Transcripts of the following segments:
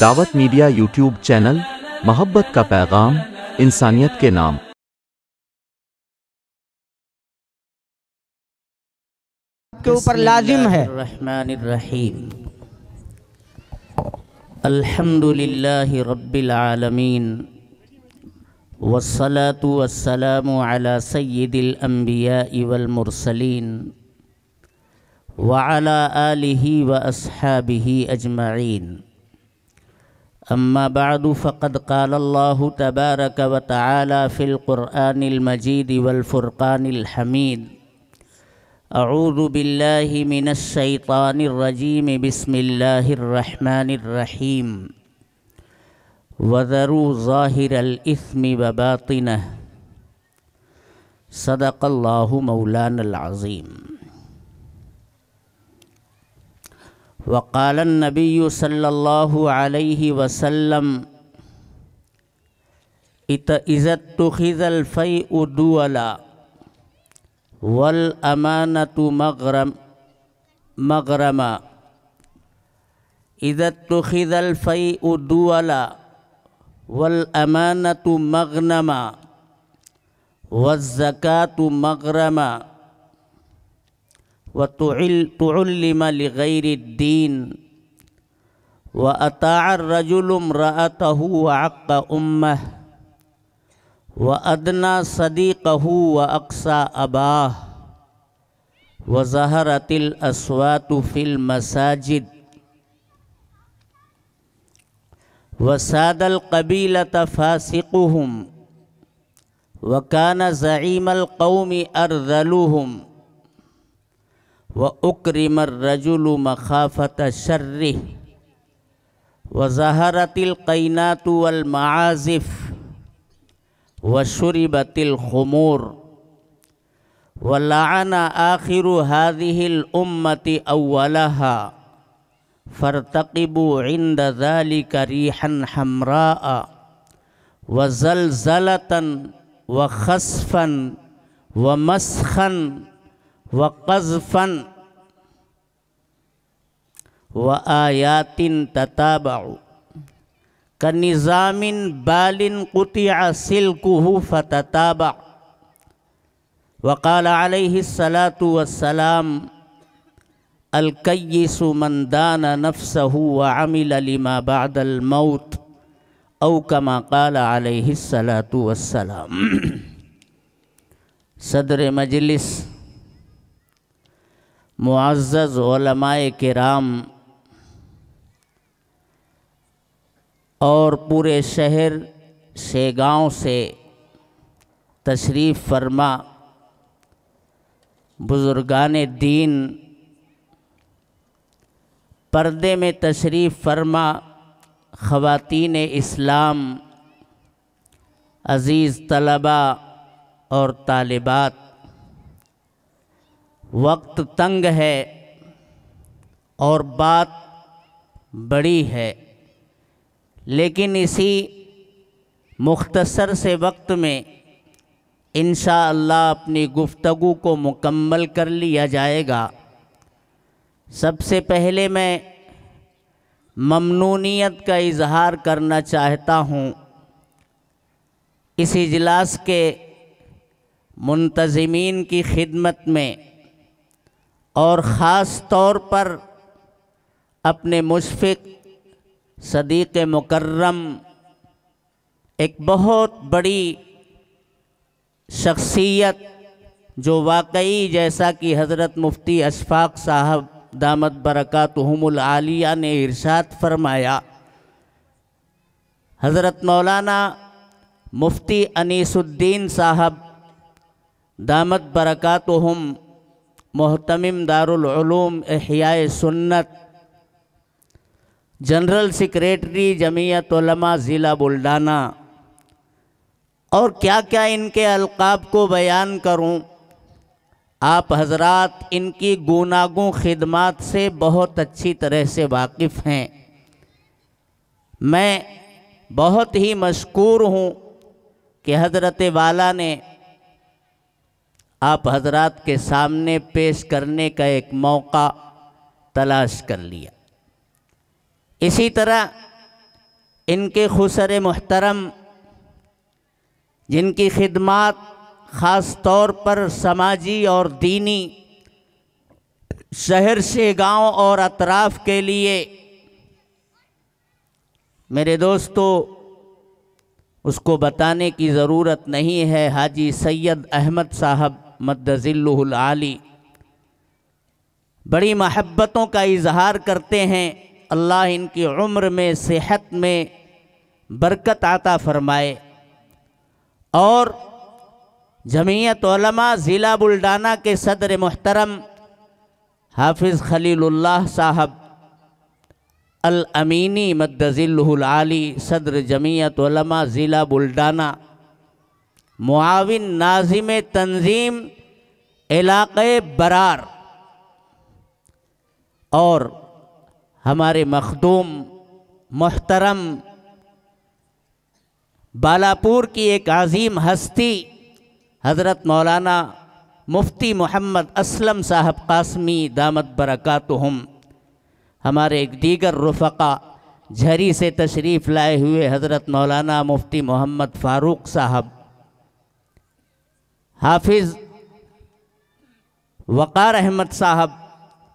دعوت media YouTube channel, محبت کا پیغام، انسانیت کے نام۔ کے اوپر لازم ہے۔ الرحمن الرحیم الحمدللہ رب العالمین والصلاة والسلام علی سید الانبیاء والمرسلین وعلی آلہ واصحابہ اجمعین، اما بعد فقد قال اللہ تبارک وتعالی فی القرآن المجید والفرقان الحمید، اعوذ باللہ من الشیطان الرجیم، بسم اللہ الرحمن الرحیم، وذروا ظاہر الاثم وباطنہ، صدق اللہ مولانا العظیم۔ وقال النبی صلی اللہ علیہ وسلم، اذا اتخذ الفیء دولا والامانة مغرما، اذا اتخذ الفیء دولا والامانة مغنما والزکاة مغرما وتعلم لغیر الدین، وأطاع الرجل امرأته وعق أمه، وأدنى صديقه وأقصى أباه، وظهرت الأصوات في المساجد، وساد القبيلة فاسقهم، وكان زعيم القوم أرذلهم، وأكرم الرجل مخافة شره، وظهرت القينات والمعازف، وشربت الخمور، ولعن آخر هذه الأمة أولها، فارتقبوا عند ذلك ريحا حمراء وزلزلة وخسفا ومسخا وقذفا وآيات تتابع كنظام بال قطع سلكه فتتابع، وقال عليه الصلاة والسلام، الكيس من دان نفسه وعمل لما بعد الموت، أو كما قال عليه الصلاة والسلام۔ صدر مجلس، معزز علماء کرام اور پورے شہر شیگاؤں سے تشریف فرما بزرگان دین، پردے میں تشریف فرما خواتین اسلام، عزیز طلباء اور طالبات، وقت تنگ ہے اور بات بڑی ہے، لیکن اسی مختصر سے وقت میں انشاءاللہ اپنی گفتگو کو مکمل کر لیا جائے گا۔ سب سے پہلے میں ممنونیت کا اظہار کرنا چاہتا ہوں اس اجلاس کے منتظمین کی خدمت میں، اور خاص طور پر اپنے مشفق صدیق مکرم، ایک بہت بڑی شخصیت جو واقعی جیسا کہ حضرت مفتی اشفاق صاحب دامت برکاتہم العالیہ نے ارشاد فرمایا، حضرت مولانا مفتی انیس الدین صاحب دامت برکاتہم محتمم دارالعلوم احیاء سنت، جنرل سیکریٹری جمعیت علماء ضلع بلڈانہ، اور کیا کیا ان کے القاب کو بیان کروں۔ آپ حضرات ان کی گوناگوں خدمات سے بہت اچھی طرح سے واقف ہیں۔ میں بہت ہی مشکور ہوں کہ حضرت والا نے آپ حضرات کے سامنے پیش کرنے کا ایک موقع تلاش کر لیا۔ اسی طرح ان کے خسر محترم جن کی خدمات خاص طور پر سماجی اور دینی شہر سے گاؤں اور اطراف کے لیے، میرے دوستو اس کو بتانے کی ضرورت نہیں ہے، حاجی سید احمد صاحب مد ظلہ العالی بڑی محبتوں کا اظہار کرتے ہیں، اللہ ان کی عمر میں صحت میں برکت عطا فرمائے، اور جمعیت علماء ضلع بلڈانہ کے صدر محترم حافظ خلیل اللہ صاحب الامینی مد ظلہ العالی صدر جمعیت علماء ضلع بلڈانہ، معاون ناظم تنظیم علاقہ برار، اور ہمارے مخدوم محترم بالاپور کی ایک عظیم ہستی حضرت مولانا مفتی محمد اسلم صاحب قاسمی دامت برکاتہم، ہمارے ایک دیگر رفقا جھری سے تشریف لائے ہوئے حضرت مولانا مفتی محمد فاروق صاحب، حافظ وقار احمد صاحب،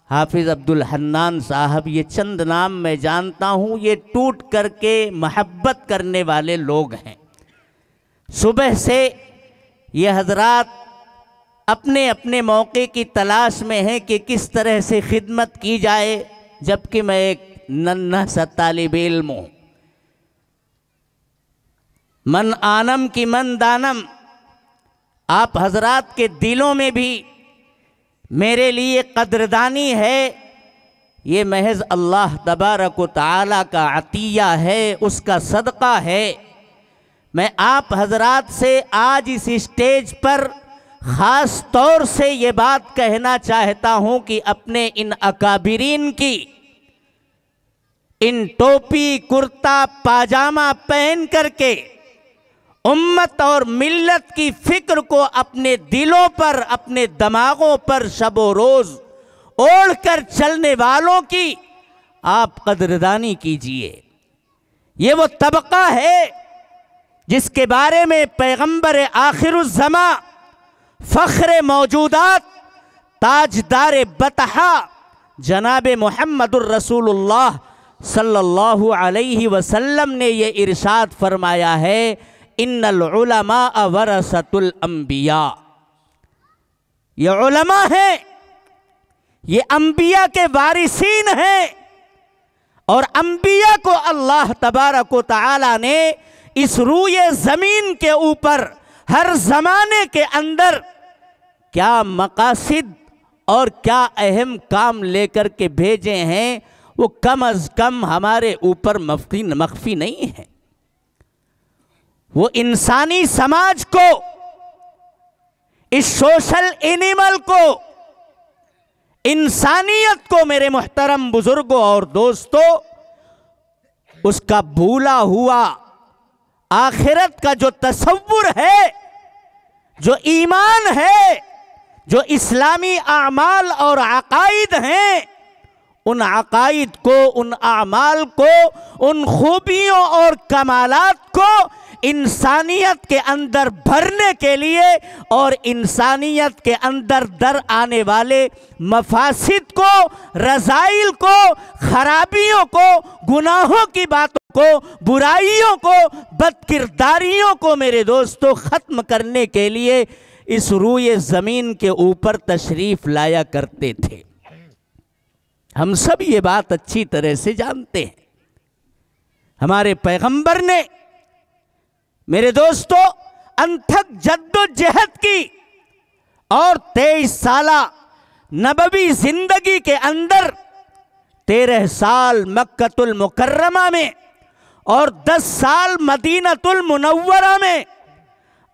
حافظ عبدالحنان صاحب، یہ چند نام میں جانتا ہوں، یہ ٹوٹ کر کے محبت کرنے والے لوگ ہیں۔ صبح سے یہ حضرات اپنے اپنے موقع کی تلاش میں ہیں کہ کس طرح سے خدمت کی جائے، جبکہ میں ایک ننھا سا طالب علم ہوں۔ من آنم کی من دانم، آپ حضرات کے دلوں میں بھی میرے لیے قدردانی ہے، یہ محض اللہ تبارک و تعالیٰ کا عطیہ ہے، اس کا صدقہ ہے۔ میں آپ حضرات سے آج اس اسٹیج پر خاص طور سے یہ بات کہنا چاہتا ہوں کہ اپنے ان اکابرین کی ان ٹوپی کرتا پاجامہ پہن کر کے امت اور ملت کی فکر کو اپنے دلوں پر، اپنے دماغوں پر شب و روز اوڑھ کر چلنے والوں کی آپ قدردانی کیجئے۔ یہ وہ طبقہ ہے جس کے بارے میں پیغمبر آخر الزماں، فخر موجودات، تاجدار بطحا جناب محمد الرسول اللہ صلی اللہ علیہ وسلم نے یہ ارشاد فرمایا ہے، ان العلماء ورثۃ الانبیاء، یہ علماء ہیں، یہ انبیاء کے وارثین ہیں، اور انبیاء کو اللہ تبارک و تعالی نے اس روئے زمین کے اوپر ہر زمانے کے اندر کیا مقاصد اور کیا اہم کام لے کر کے بھیجے ہیں، وہ کم از کم ہمارے اوپر مخفی نہیں ہے۔ وہ انسانی سماج کو، اس سوشل اینیمل کو، انسانیت کو، میرے محترم بزرگوں اور دوستوں، اس کا بھولا ہوا آخرت کا جو تصور ہے، جو ایمان ہے، جو اسلامی اعمال اور عقائد ہیں، ان عقائد کو، ان اعمال کو، ان خوبیوں اور کمالات کو انسانیت کے اندر بھرنے کے لیے اور انسانیت کے اندر در آنے والے مفاسد کو، رذائل کو، خرابیوں کو، گناہوں کی باتوں کو، برائیوں کو، بدکرداریوں کو میرے دوستو ختم کرنے کے لیے اس روئے زمین کے اوپر تشریف لایا کرتے تھے۔ ہم سب یہ بات اچھی طرح سے جانتے ہیں۔ ہمارے پیغمبر نے میرے دوستو انتھک جد و جہد کی اور 23 سالہ نبوی زندگی کے اندر 13 سال مکۃ المکرمہ میں اور 10 سال مدینہ المنورہ میں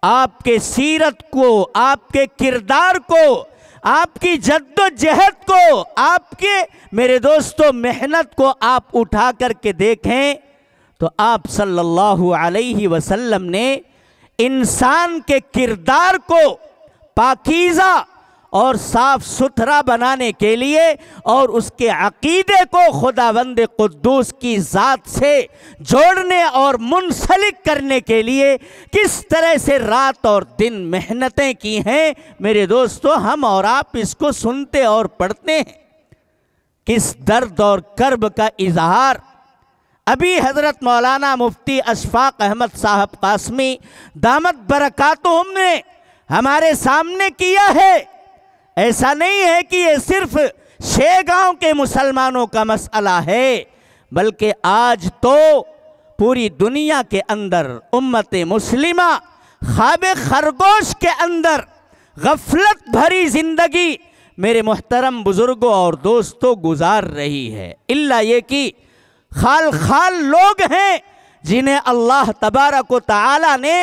آپ کے سیرت کو، آپ کے کردار کو، آپ کی جد و جہد کو، آپ کے میرے دوستو محنت کو آپ اٹھا کر کے دیکھیں تو آپ صلی اللہ علیہ وسلم نے انسان کے کردار کو پاکیزہ اور صاف ستھرا بنانے کے لیے اور اس کے عقیدے کو خداوند قدوس کی ذات سے جوڑنے اور منسلک کرنے کے لیے کس طرح سے رات اور دن محنتیں کی ہیں میرے دوستو، ہم اور آپ اس کو سنتے اور پڑھتے ہیں۔ کس درد اور کرب کا اظہار ابھی حضرت مولانا مفتی اشفاق احمد صاحب قاسمی دامت برکاتہم نے ہمارے سامنے کیا ہے۔ ایسا نہیں ہے کہ یہ صرف شیگاؤں کے مسلمانوں کا مسئلہ ہے، بلکہ آج تو پوری دنیا کے اندر امت مسلمہ خواب خرگوش کے اندر غفلت بھری زندگی میرے محترم بزرگوں اور دوستوں گزار رہی ہے، الا یہ کہ خال خال لوگ ہیں جنہیں اللہ تبارک و تعالی نے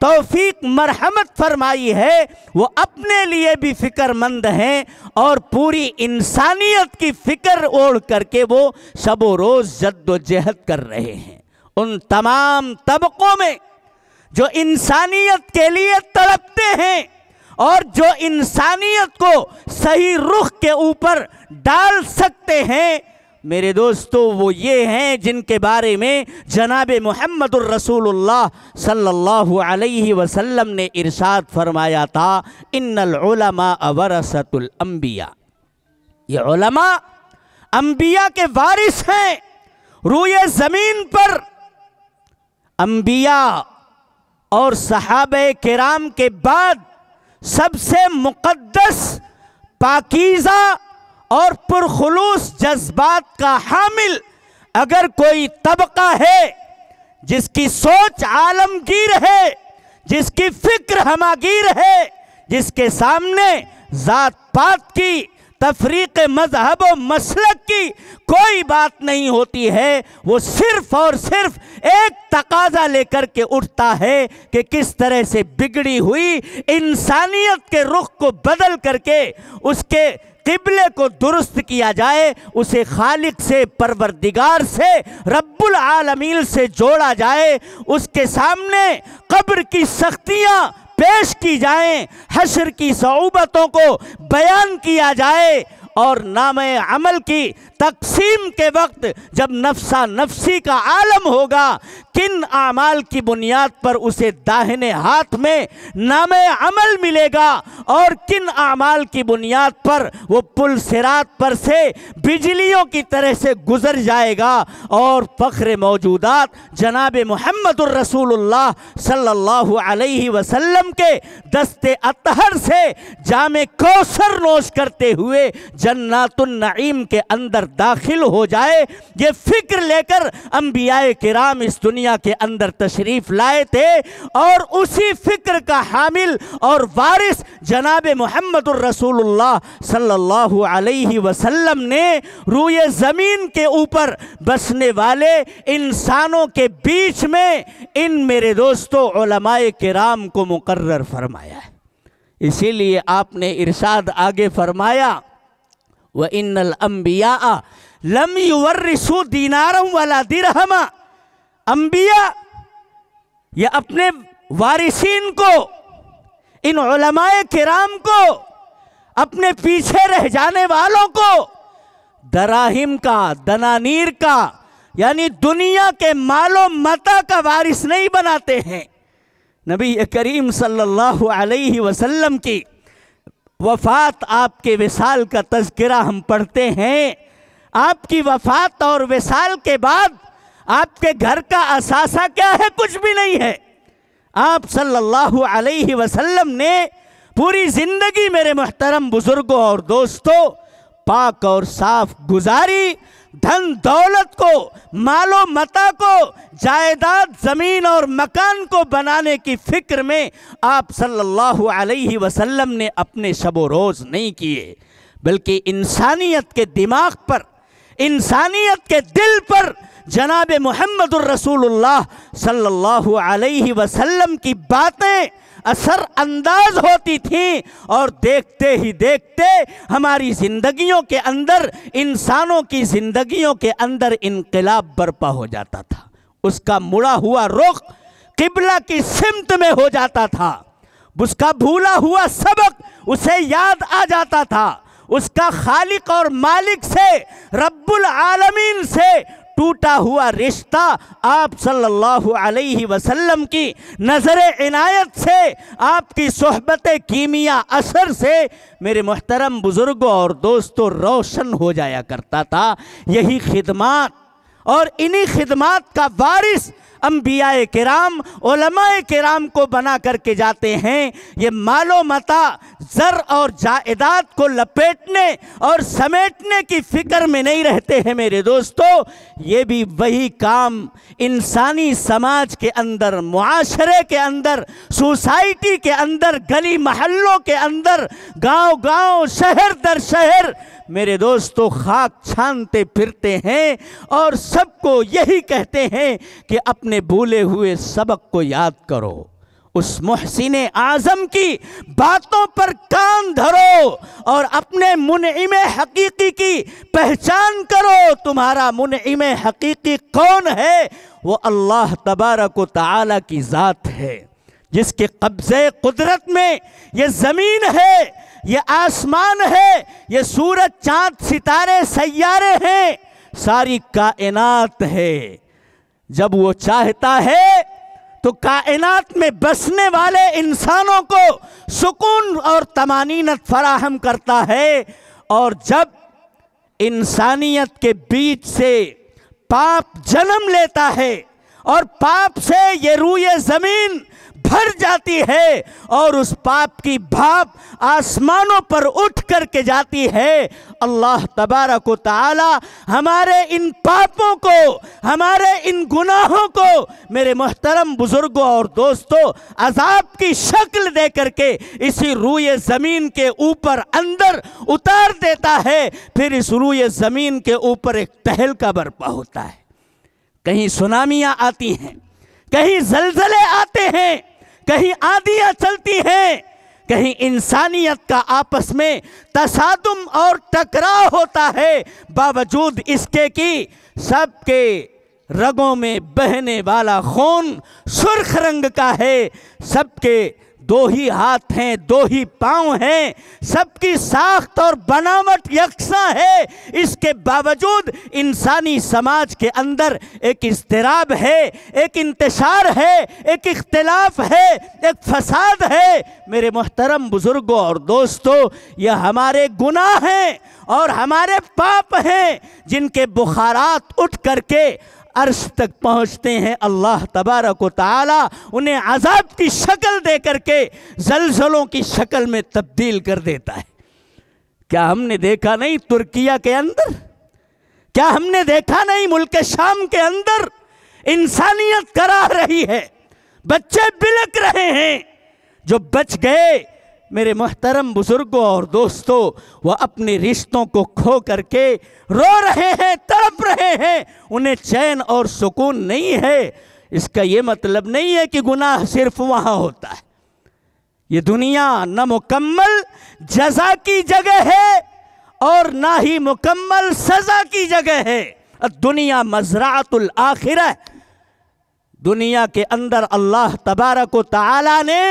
توفیق مرحمت فرمائی ہے، وہ اپنے لیے بھی فکر مند ہیں اور پوری انسانیت کی فکر اوڑھ کر کے وہ شب و روز جد و جہد کر رہے ہیں۔ ان تمام طبقوں میں جو انسانیت کے لیے تڑپتے ہیں اور جو انسانیت کو صحیح رخ کے اوپر ڈال سکتے ہیں میرے دوستو، وہ یہ ہیں جن کے بارے میں جناب محمد الرسول اللہ صلی اللہ علیہ وسلم نے ارشاد فرمایا تھا، ان العلماء ورثۃ الانبیاء، یہ علماء انبیاء کے وارث ہیں۔ روئے زمین پر انبیاء اور صحابہ کرام کے بعد سب سے مقدس، پاکیزہ اور پرخلوص جذبات کا حامل اگر کوئی طبقہ ہے جس کی سوچ عالمگیر ہے، جس کی فکر ہماگیر ہے، جس کے سامنے ذات پات کی، تفریق مذہب و مسلک کی کوئی بات نہیں ہوتی ہے، وہ صرف اور صرف ایک تقاضا لے کر کے اٹھتا ہے کہ کس طرح سے بگڑی ہوئی انسانیت کے رخ کو بدل کر کے اس کے قبلے کو درست کیا جائے، اسے خالق سے، پروردگار سے، رب العالمین سے جوڑا جائے، اس کے سامنے قبر کی سختیاں پیش کی جائیں، حشر کی صعوبتوں کو بیان کیا جائے، اور نام عمل کی تقسیم کے وقت جب نفسا نفسی کا عالم ہوگا، کن اعمال کی بنیاد پر اسے داہنے ہاتھ میں نام عمل ملے گا اور کن اعمال کی بنیاد پر وہ پل صراط پر سے بجلیوں کی طرح سے گزر جائے گا، اور فخر موجودات جناب محمد الرسول اللہ صلی اللہ علیہ وسلم کے دست اطہر سے جام کوثر نوش کرتے ہوئے جنات النعیم کے اندر داخل ہو جائے۔ یہ فکر لے کر انبیاء کرام اس دنیا کے اندر تشریف لائے تھے، اور اسی فکر کا حامل اور وارث جناب محمد الرسول اللہ صلی اللہ علیہ وسلم نے روئے زمین کے اوپر بسنے والے انسانوں کے بیچ میں ان میرے دوستو علماء کرام کو مقرر فرمایا ہے۔ اسی لیے آپ نے ارشاد آگے فرمایا، وَإِنَّ الْأَنْبِيَاءَ لَمْ يُوَرِّثُوا دِينَارًا وَلَا دِرْهَمًا، انبیاء یہ اپنے وارثین کو، ان علماء کرام کو، اپنے پیچھے رہ جانے والوں کو دراہم کا، دنانیر کا، یعنی دنیا کے مال و متاع کا وارث نہیں بناتے ہیں۔ نبی کریم صلی اللہ علیہ وسلم کی وفات، آپ کے وصال کا تذکرہ ہم پڑھتے ہیں۔ آپ کی وفات اور وصال کے بعد آپ کے گھر کا اثاثہ کیا ہے؟ کچھ بھی نہیں ہے۔ آپ صلی اللہ علیہ وسلم نے پوری زندگی میرے محترم بزرگوں اور دوستوں پاک اور صاف گزاری، دھن دولت کو، مال و متاع کو، جائیداد، زمین اور مکان کو بنانے کی فکر میں آپ صلی اللہ علیہ وسلم نے اپنے شب و روز نہیں کیے، بلکہ انسانیت کے دماغ پر، انسانیت کے دل پر جناب محمد الرسول اللہ صلی اللہ علیہ وسلم کی باتیں اثر انداز ہوتی تھیں، اور دیکھتے ہی دیکھتے ہماری زندگیوں کے اندر، انسانوں کی زندگیوں کے اندر انقلاب برپا ہو جاتا تھا۔ اس کا مڑا ہوا رخ قبلہ کی سمت میں ہو جاتا تھا۔ اس کا بھولا ہوا سبق اسے یاد آ جاتا تھا، اس کا خالق اور مالک سے، رب العالمین سے ٹوٹا ہوا رشتہ آپ صلی اللہ علیہ وسلم کی نظر عنایت سے، آپ کی صحبت کیمیا اثر سے میرے محترم بزرگوں اور دوستوں روشن ہو جایا کرتا تھا۔ یہی خدمات اور انہی خدمات کا وارث انبیاء کرام، علماء کرام کو بنا کر کے جاتے ہیں۔ یہ مال و متاع، زر اور جائیداد کو لپیٹنے اور سمیٹنے کی فکر میں نہیں رہتے ہیں میرے دوستو۔ یہ بھی وہی کام انسانی سماج کے اندر، معاشرے کے اندر، سوسائٹی کے اندر، گلی محلوں کے اندر، گاؤں گاؤں، شہر در شہر میرے دوستو خاک چھانتے پھرتے ہیں، اور سب کو یہی کہتے ہیں کہ اپنے بھولے ہوئے سبق کو یاد کرو، اس محسن اعظم کی باتوں پر کان دھرو اور اپنے منعم حقیقی کی پہچان کرو۔ تمہارا منعم حقیقی کون ہے؟ وہ اللہ تبارک و تعالی کی ذات ہے، جس کے قبضے قدرت میں یہ زمین ہے، یہ آسمان ہے، یہ سورج چاند ستارے سیارے ہیں، ساری کائنات ہے۔ جب وہ چاہتا ہے تو کائنات میں بسنے والے انسانوں کو سکون اور طمانینت فراہم کرتا ہے، اور جب انسانیت کے بیچ سے پاپ جنم لیتا ہے اور پاپ سے یہ روئے زمین بھر جاتی ہے اور اس پاپ کی بھاپ آسمانوں پر اٹھ کر کے جاتی ہے، اللہ تبارک و تعالی ہمارے ان پاپوں کو، ہمارے ان گناہوں کو میرے محترم بزرگوں اور دوستوں عذاب کی شکل دے کر کے اسی روئے زمین کے اوپر اندر اتار دیتا ہے۔ پھر اس روئے زمین کے اوپر ایک تہلکہ برپا ہوتا ہے، کہیں سونامیاں آتی ہیں، کہیں زلزلے آتے ہیں، کہیں آندیاں چلتی ہیں، کہیں انسانیت کا آپس میں تصادم اور ٹکراؤ ہوتا ہے، باوجود اس کے کہ سب کے رگوں میں بہنے والا خون سرخ رنگ کا ہے، سب کے دو ہی ہاتھ ہیں، دو ہی پاؤں ہیں، سب کی ساخت اور بناوٹ یکساں ہے، اس کے باوجود انسانی سماج کے اندر ایک اضطراب ہے، ایک انتشار ہے، ایک اختلاف ہے، ایک فساد ہے۔ میرے محترم بزرگوں اور دوستو، یہ ہمارے گناہ ہیں اور ہمارے پاپ ہیں جن کے بخارات اٹھ کر کے عرش تک پہنچتے ہیں۔ اللہ تبارک و تعالی انہیں عذاب کی شکل دے کر کے زلزلوں کی شکل میں تبدیل کر دیتا ہے۔ کیا ہم نے دیکھا نہیں ترکیہ کے اندر؟ کیا ہم نے دیکھا نہیں ملک شام کے اندر؟ انسانیت کرا رہی ہے، بچے بلک رہے ہیں، جو بچ گئے میرے محترم بزرگوں اور دوستو وہ اپنے رشتوں کو کھو کر کے رو رہے ہیں، تڑپ رہے ہیں، انہیں چین اور سکون نہیں ہے۔ اس کا یہ مطلب نہیں ہے کہ گناہ صرف وہاں ہوتا ہے۔ یہ دنیا نہ مکمل جزا کی جگہ ہے اور نہ ہی مکمل سزا کی جگہ ہے۔ الدنیا مزرعۃ الآخرہ، دنیا کے اندر اللہ تبارک و تعالی نے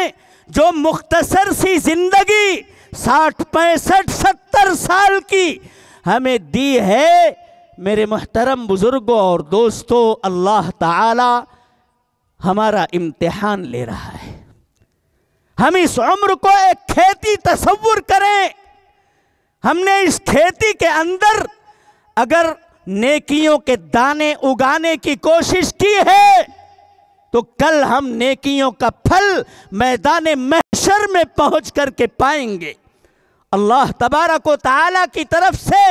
جو مختصر سی زندگی 60 65 70 سال کی ہمیں دی ہے، میرے محترم بزرگوں اور دوستو اللہ تعالی ہمارا امتحان لے رہا ہے۔ ہم اس عمر کو ایک کھیتی تصور کریں، ہم نے اس کھیتی کے اندر اگر نیکیوں کے دانے اگانے کی کوشش کی ہے تو کل ہم نیکیوں کا پھل میدان محشر میں پہنچ کر کے پائیں گے۔ اللہ تبارک و تعالی کی طرف سے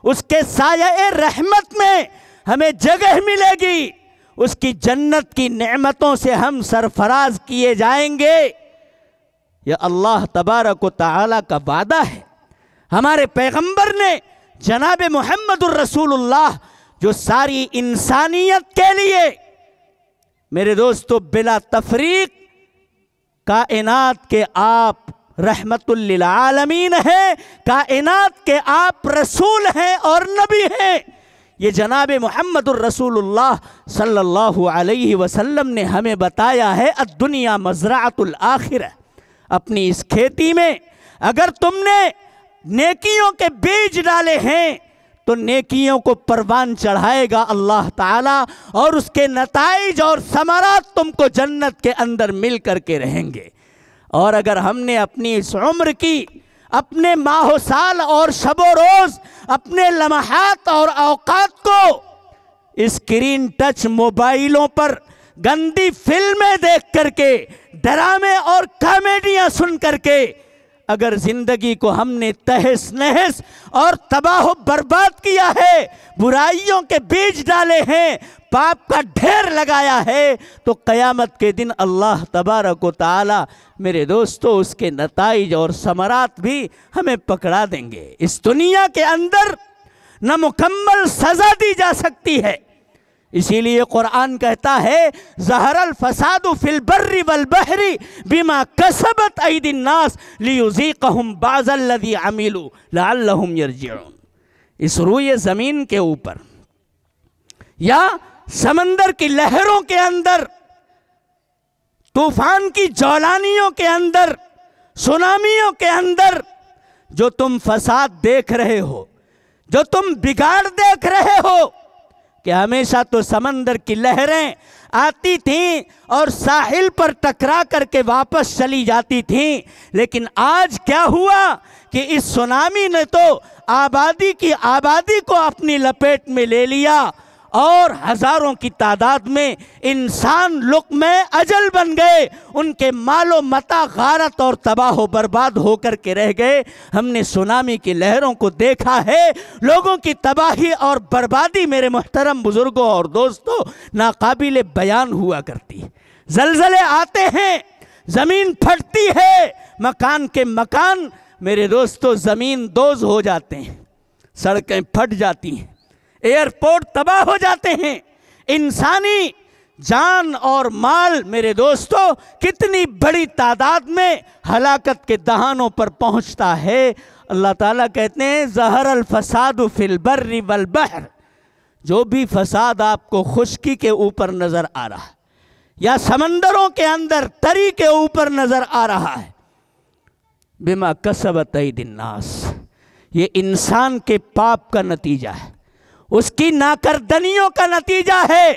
اس کے سایہ رحمت میں ہمیں جگہ ملے گی، اس کی جنت کی نعمتوں سے ہم سرفراز کیے جائیں گے۔ یہ اللہ تبارک و تعالی کا وعدہ ہے۔ ہمارے پیغمبر نے جناب محمد الرسول اللہ جو ساری انسانیت کے لیے میرے دوستو بلا تفریق کائنات کے آپ رحمت للعالمین ہیں، کائنات کے آپ رسول ہیں اور نبی ہیں، یہ جناب محمد الرسول اللہ صلی اللہ علیہ وسلم نے ہمیں بتایا ہے الدنیا مزرعۃ الآخرہ، اپنی اس کھیتی میں اگر تم نے نیکیوں کے بیج ڈالے ہیں تو نیکیوں کو پروان چڑھائے گا اللہ تعالیٰ، اور اس کے نتائج اور ثمرات تم کو جنت کے اندر مل کر کے رہیں گے۔ اور اگر ہم نے اپنی اس عمر کی، اپنے ماہ و سال اور شب و روز، اپنے لمحات اور اوقات کو اسکرین ٹچ موبائلوں پر گندی فلمیں دیکھ کر کے، ڈرامے اور کامیڈیاں سن کر کے اگر زندگی کو ہم نے تہس نہس اور تباہ و برباد کیا ہے، برائیوں کے بیج ڈالے ہیں، پاپ کا ڈھیر لگایا ہے، تو قیامت کے دن اللہ تبارک و تعالی میرے دوستو اس کے نتائج اور ثمرات بھی ہمیں پکڑا دیں گے۔ اس دنیا کے اندر نہ مکمل سزا دی جا سکتی ہے، اسی لیے قرآن کہتا ہے ظہر الفساد فی البر والبحر بما کسبت ایدی الناس لیذیقہم بعض الذی عملوا لعلہم یرجعون۔ اس روئے زمین کے اوپر یا سمندر کی لہروں کے اندر، طوفان کی جولانیوں کے اندر، سونامیوں کے اندر جو تم فساد دیکھ رہے ہو، جو تم بگاڑ دیکھ رہے ہو، کہ ہمیشہ تو سمندر کی لہریں آتی تھیں اور ساحل پر ٹکرا کر کے واپس چلی جاتی تھیں، لیکن آج کیا ہوا کہ اس سونامی نے تو آبادی کو اپنی لپیٹ میں لے لیا، اور ہزاروں کی تعداد میں انسان لقمہ اجل بن گئے، ان کے مال و متاع غارت اور تباہ و برباد ہو کر کے رہ گئے۔ ہم نے سونامی کی لہروں کو دیکھا ہے، لوگوں کی تباہی اور بربادی میرے محترم بزرگوں اور دوستوں ناقابل بیان ہوا کرتی ہے۔ زلزلے آتے ہیں، زمین پھٹتی ہے، مکان کے مکان میرے دوستوں زمین دوز ہو جاتے ہیں، سڑکیں پھٹ جاتی ہیں، ایئرپورٹ تباہ ہو جاتے ہیں، انسانی جان اور مال میرے دوستو کتنی بڑی تعداد میں ہلاکت کے دہانوں پر پہنچتا ہے۔ اللہ تعالیٰ کہتے ہیں ظہر الفساد فی البر والبحر، جو بھی فساد آپ کو خشکی کے اوپر نظر آ رہا ہے یا سمندروں کے اندر تری کے اوپر نظر آ رہا ہے، بما کسبت ایدی الناس، یہ انسان کے پاپ کا نتیجہ ہے، اس کی ناکردنیوں کا نتیجہ ہے،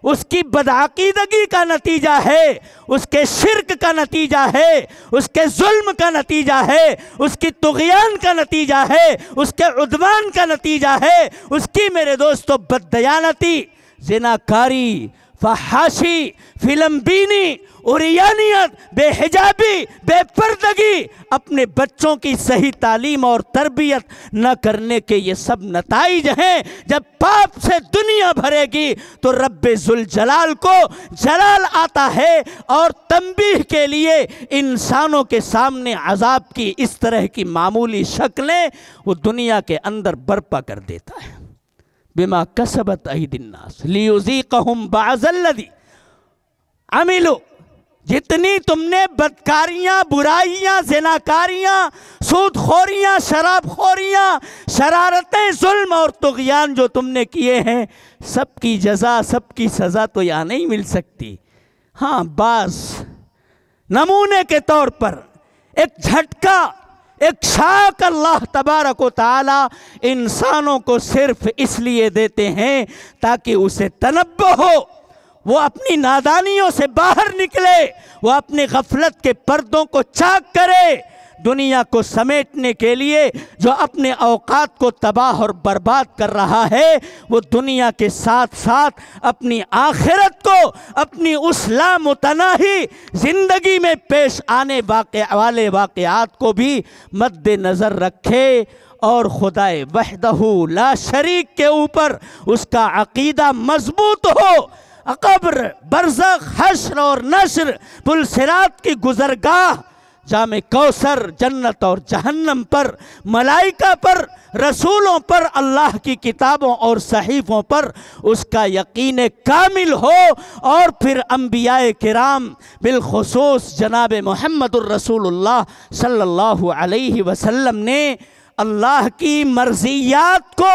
اس کی بدعقیدگی کا نتیجہ ہے، اس کے شرک کا نتیجہ ہے، اس کے ظلم کا نتیجہ ہے، اس کی طغیان کا نتیجہ ہے، اس کے عدوان کا نتیجہ ہے، اس کی میرے دوستو بددیانتی، زناکاری، فحاشی، فلم بینی، عریانیت، بے حجابی، بے پردگی، اپنے بچوں کی صحیح تعلیم اور تربیت نہ کرنے کے یہ سب نتائج ہیں۔ جب پاپ سے دنیا بھرے گی تو رب ذوالجلال کو جلال آتا ہے، اور تنبیہ کے لیے انسانوں کے سامنے عذاب کی اس طرح کی معمولی شکلیں وہ دنیا کے اندر برپا کر دیتا ہے۔ بما کسبت ایدی الناس لیذیقہم بعض الذی عملوا، جتنی تم نے بدکاریاں، برائیاں، زناکاریاں، سود خوریاں، شراب خوریاں، شرارتیں، ظلم اور طغیان جو تم نے کیے ہیں، سب کی جزا، سب کی سزا تو یہاں نہیں مل سکتی۔ ہاں، بعض نمونے کے طور پر ایک جھٹکا، ایک شاک اللہ تبارک و تعالی انسانوں کو صرف اس لیے دیتے ہیں تاکہ اسے تنبہ ہو، وہ اپنی نادانیوں سے باہر نکلے، وہ اپنی غفلت کے پردوں کو چاک کرے۔ دنیا کو سمیٹنے کے لیے جو اپنے اوقات کو تباہ اور برباد کر رہا ہے، وہ دنیا کے ساتھ ساتھ اپنی آخرت کو، اپنی اس لامتناہی زندگی میں پیش آنے والے واقعات کو بھی مد نظر رکھے، اور خدا وحدہ لا شریک کے اوپر اس کا عقیدہ مضبوط ہو۔ قبر، برزخ، حشر اور نشر، پلصراط کی گزرگاہ، جام کوثر، جنت اور جہنم پر، ملائکہ پر، رسولوں پر، اللہ کی کتابوں اور صحیفوں پر اس کا یقین کامل ہو، اور پھر انبیاء کرام بالخصوص جناب محمد الرسول اللہ صلی اللہ علیہ وسلم نے اللہ کی مرضیات کو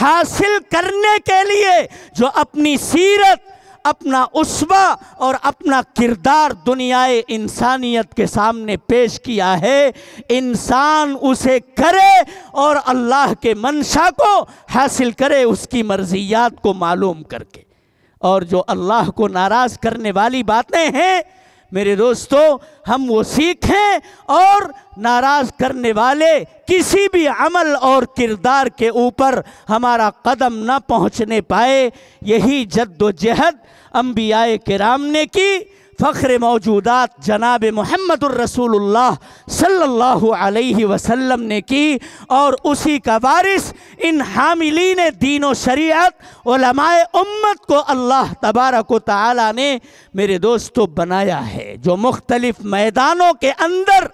حاصل کرنے کے لیے جو اپنی سیرت، اپنا اسوہ اور اپنا کردار دنیائے انسانیت کے سامنے پیش کیا ہے۔ انسان اسے کرے اور اللہ کے منشا کو حاصل کرے اس کی مرضیات کو معلوم کر کے، اور جو اللہ کو ناراض کرنے والی باتیں ہیں میرے دوستو ہم وہ سیکھیں، اور ناراض کرنے والے کسی بھی عمل اور کردار کے اوپر ہمارا قدم نہ پہنچنے پائے۔ یہی جد و جہد انبیاء کرام نے کی، فخر موجودات جناب محمد الرسول اللہ صلی اللہ علیہ وسلم نے کی، اور اسی کا وارث ان حاملین دین و شریعت علماء امت کو اللہ تبارک و تعالی نے میرے دوستو بنایا ہے، جو مختلف میدانوں کے اندر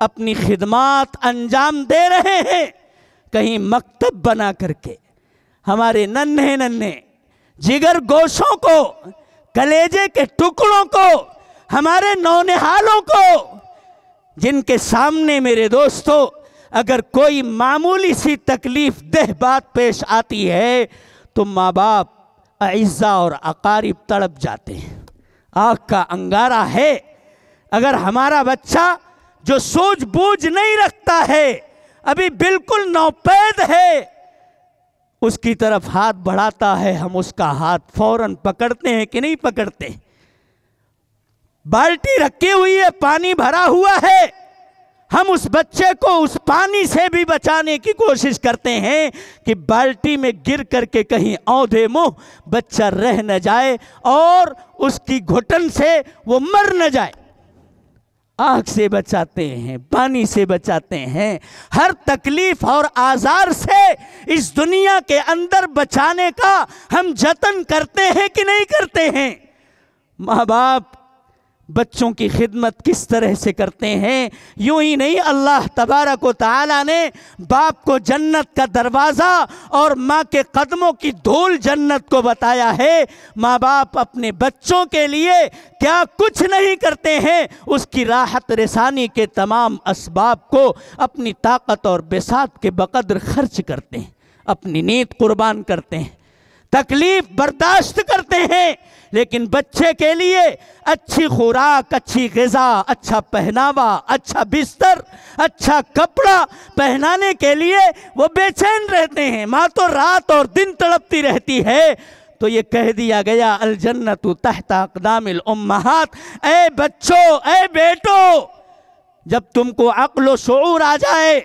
اپنی خدمات انجام دے رہے ہیں۔ کہیں مکتب بنا کر کے ہمارے ننھے ننھے جگر گوشوں کو، کلیجے کے ٹکڑوں کو، ہمارے نونہالوں کو، جن کے سامنے میرے دوستو اگر کوئی معمولی سی تکلیف دہ بات پیش آتی ہے تو ماں باپ، اعزاء اور اقارب تڑپ جاتے ہیں، آنکھ کا انگارہ ہے۔ اگر ہمارا بچہ جو سوجھ بوجھ نہیں رکھتا ہے، ابھی بالکل نوپید ہے، اس کی طرف ہاتھ بڑھاتا ہے، ہم اس کا ہاتھ فوراً پکڑتے ہیں کہ نہیں پکڑتے؟ بالٹی رکھی ہوئی ہے، پانی بھرا ہوا ہے، ہم اس بچے کو اس پانی سے بھی بچانے کی کوشش کرتے ہیں کہ بالٹی میں گر کر کے کہیں اودھے منہ بچہ رہ نہ جائے اور اس کی گھٹن سے وہ مر نہ جائے۔ آنکھ سے بچاتے ہیں، پانی سے بچاتے ہیں، ہر تکلیف اور آزار سے اس دنیا کے اندر بچانے کا ہم جتن کرتے ہیں کہ نہیں کرتے ہیں؟ ماں باپ بچوں کی خدمت کس طرح سے کرتے ہیں؟ یوں ہی نہیں، اللہ تبارک و تعالی نے باپ کو جنت کا دروازہ اور ماں کے قدموں کی دھول جنت کو بتایا ہے۔ ماں باپ اپنے بچوں کے لیے کیا کچھ نہیں کرتے ہیں، اس کی راحت رسانی کے تمام اسباب کو اپنی طاقت اور بساط کے بقدر خرچ کرتے ہیں، اپنی نیند قربان کرتے ہیں، تکلیف برداشت کرتے ہیں، لیکن بچے کے لیے اچھی خوراک، اچھی غذا، اچھا پہناوا، اچھا بستر، اچھا کپڑا پہنانے کے لیے وہ بے چین رہتے ہیں۔ ماں تو رات اور دن تڑپتی رہتی ہے، تو یہ کہہ دیا گیا الجنت تحت اقدام الامہات۔ اے بچوں، اے بیٹو، جب تم کو عقل و شعور آ جائے،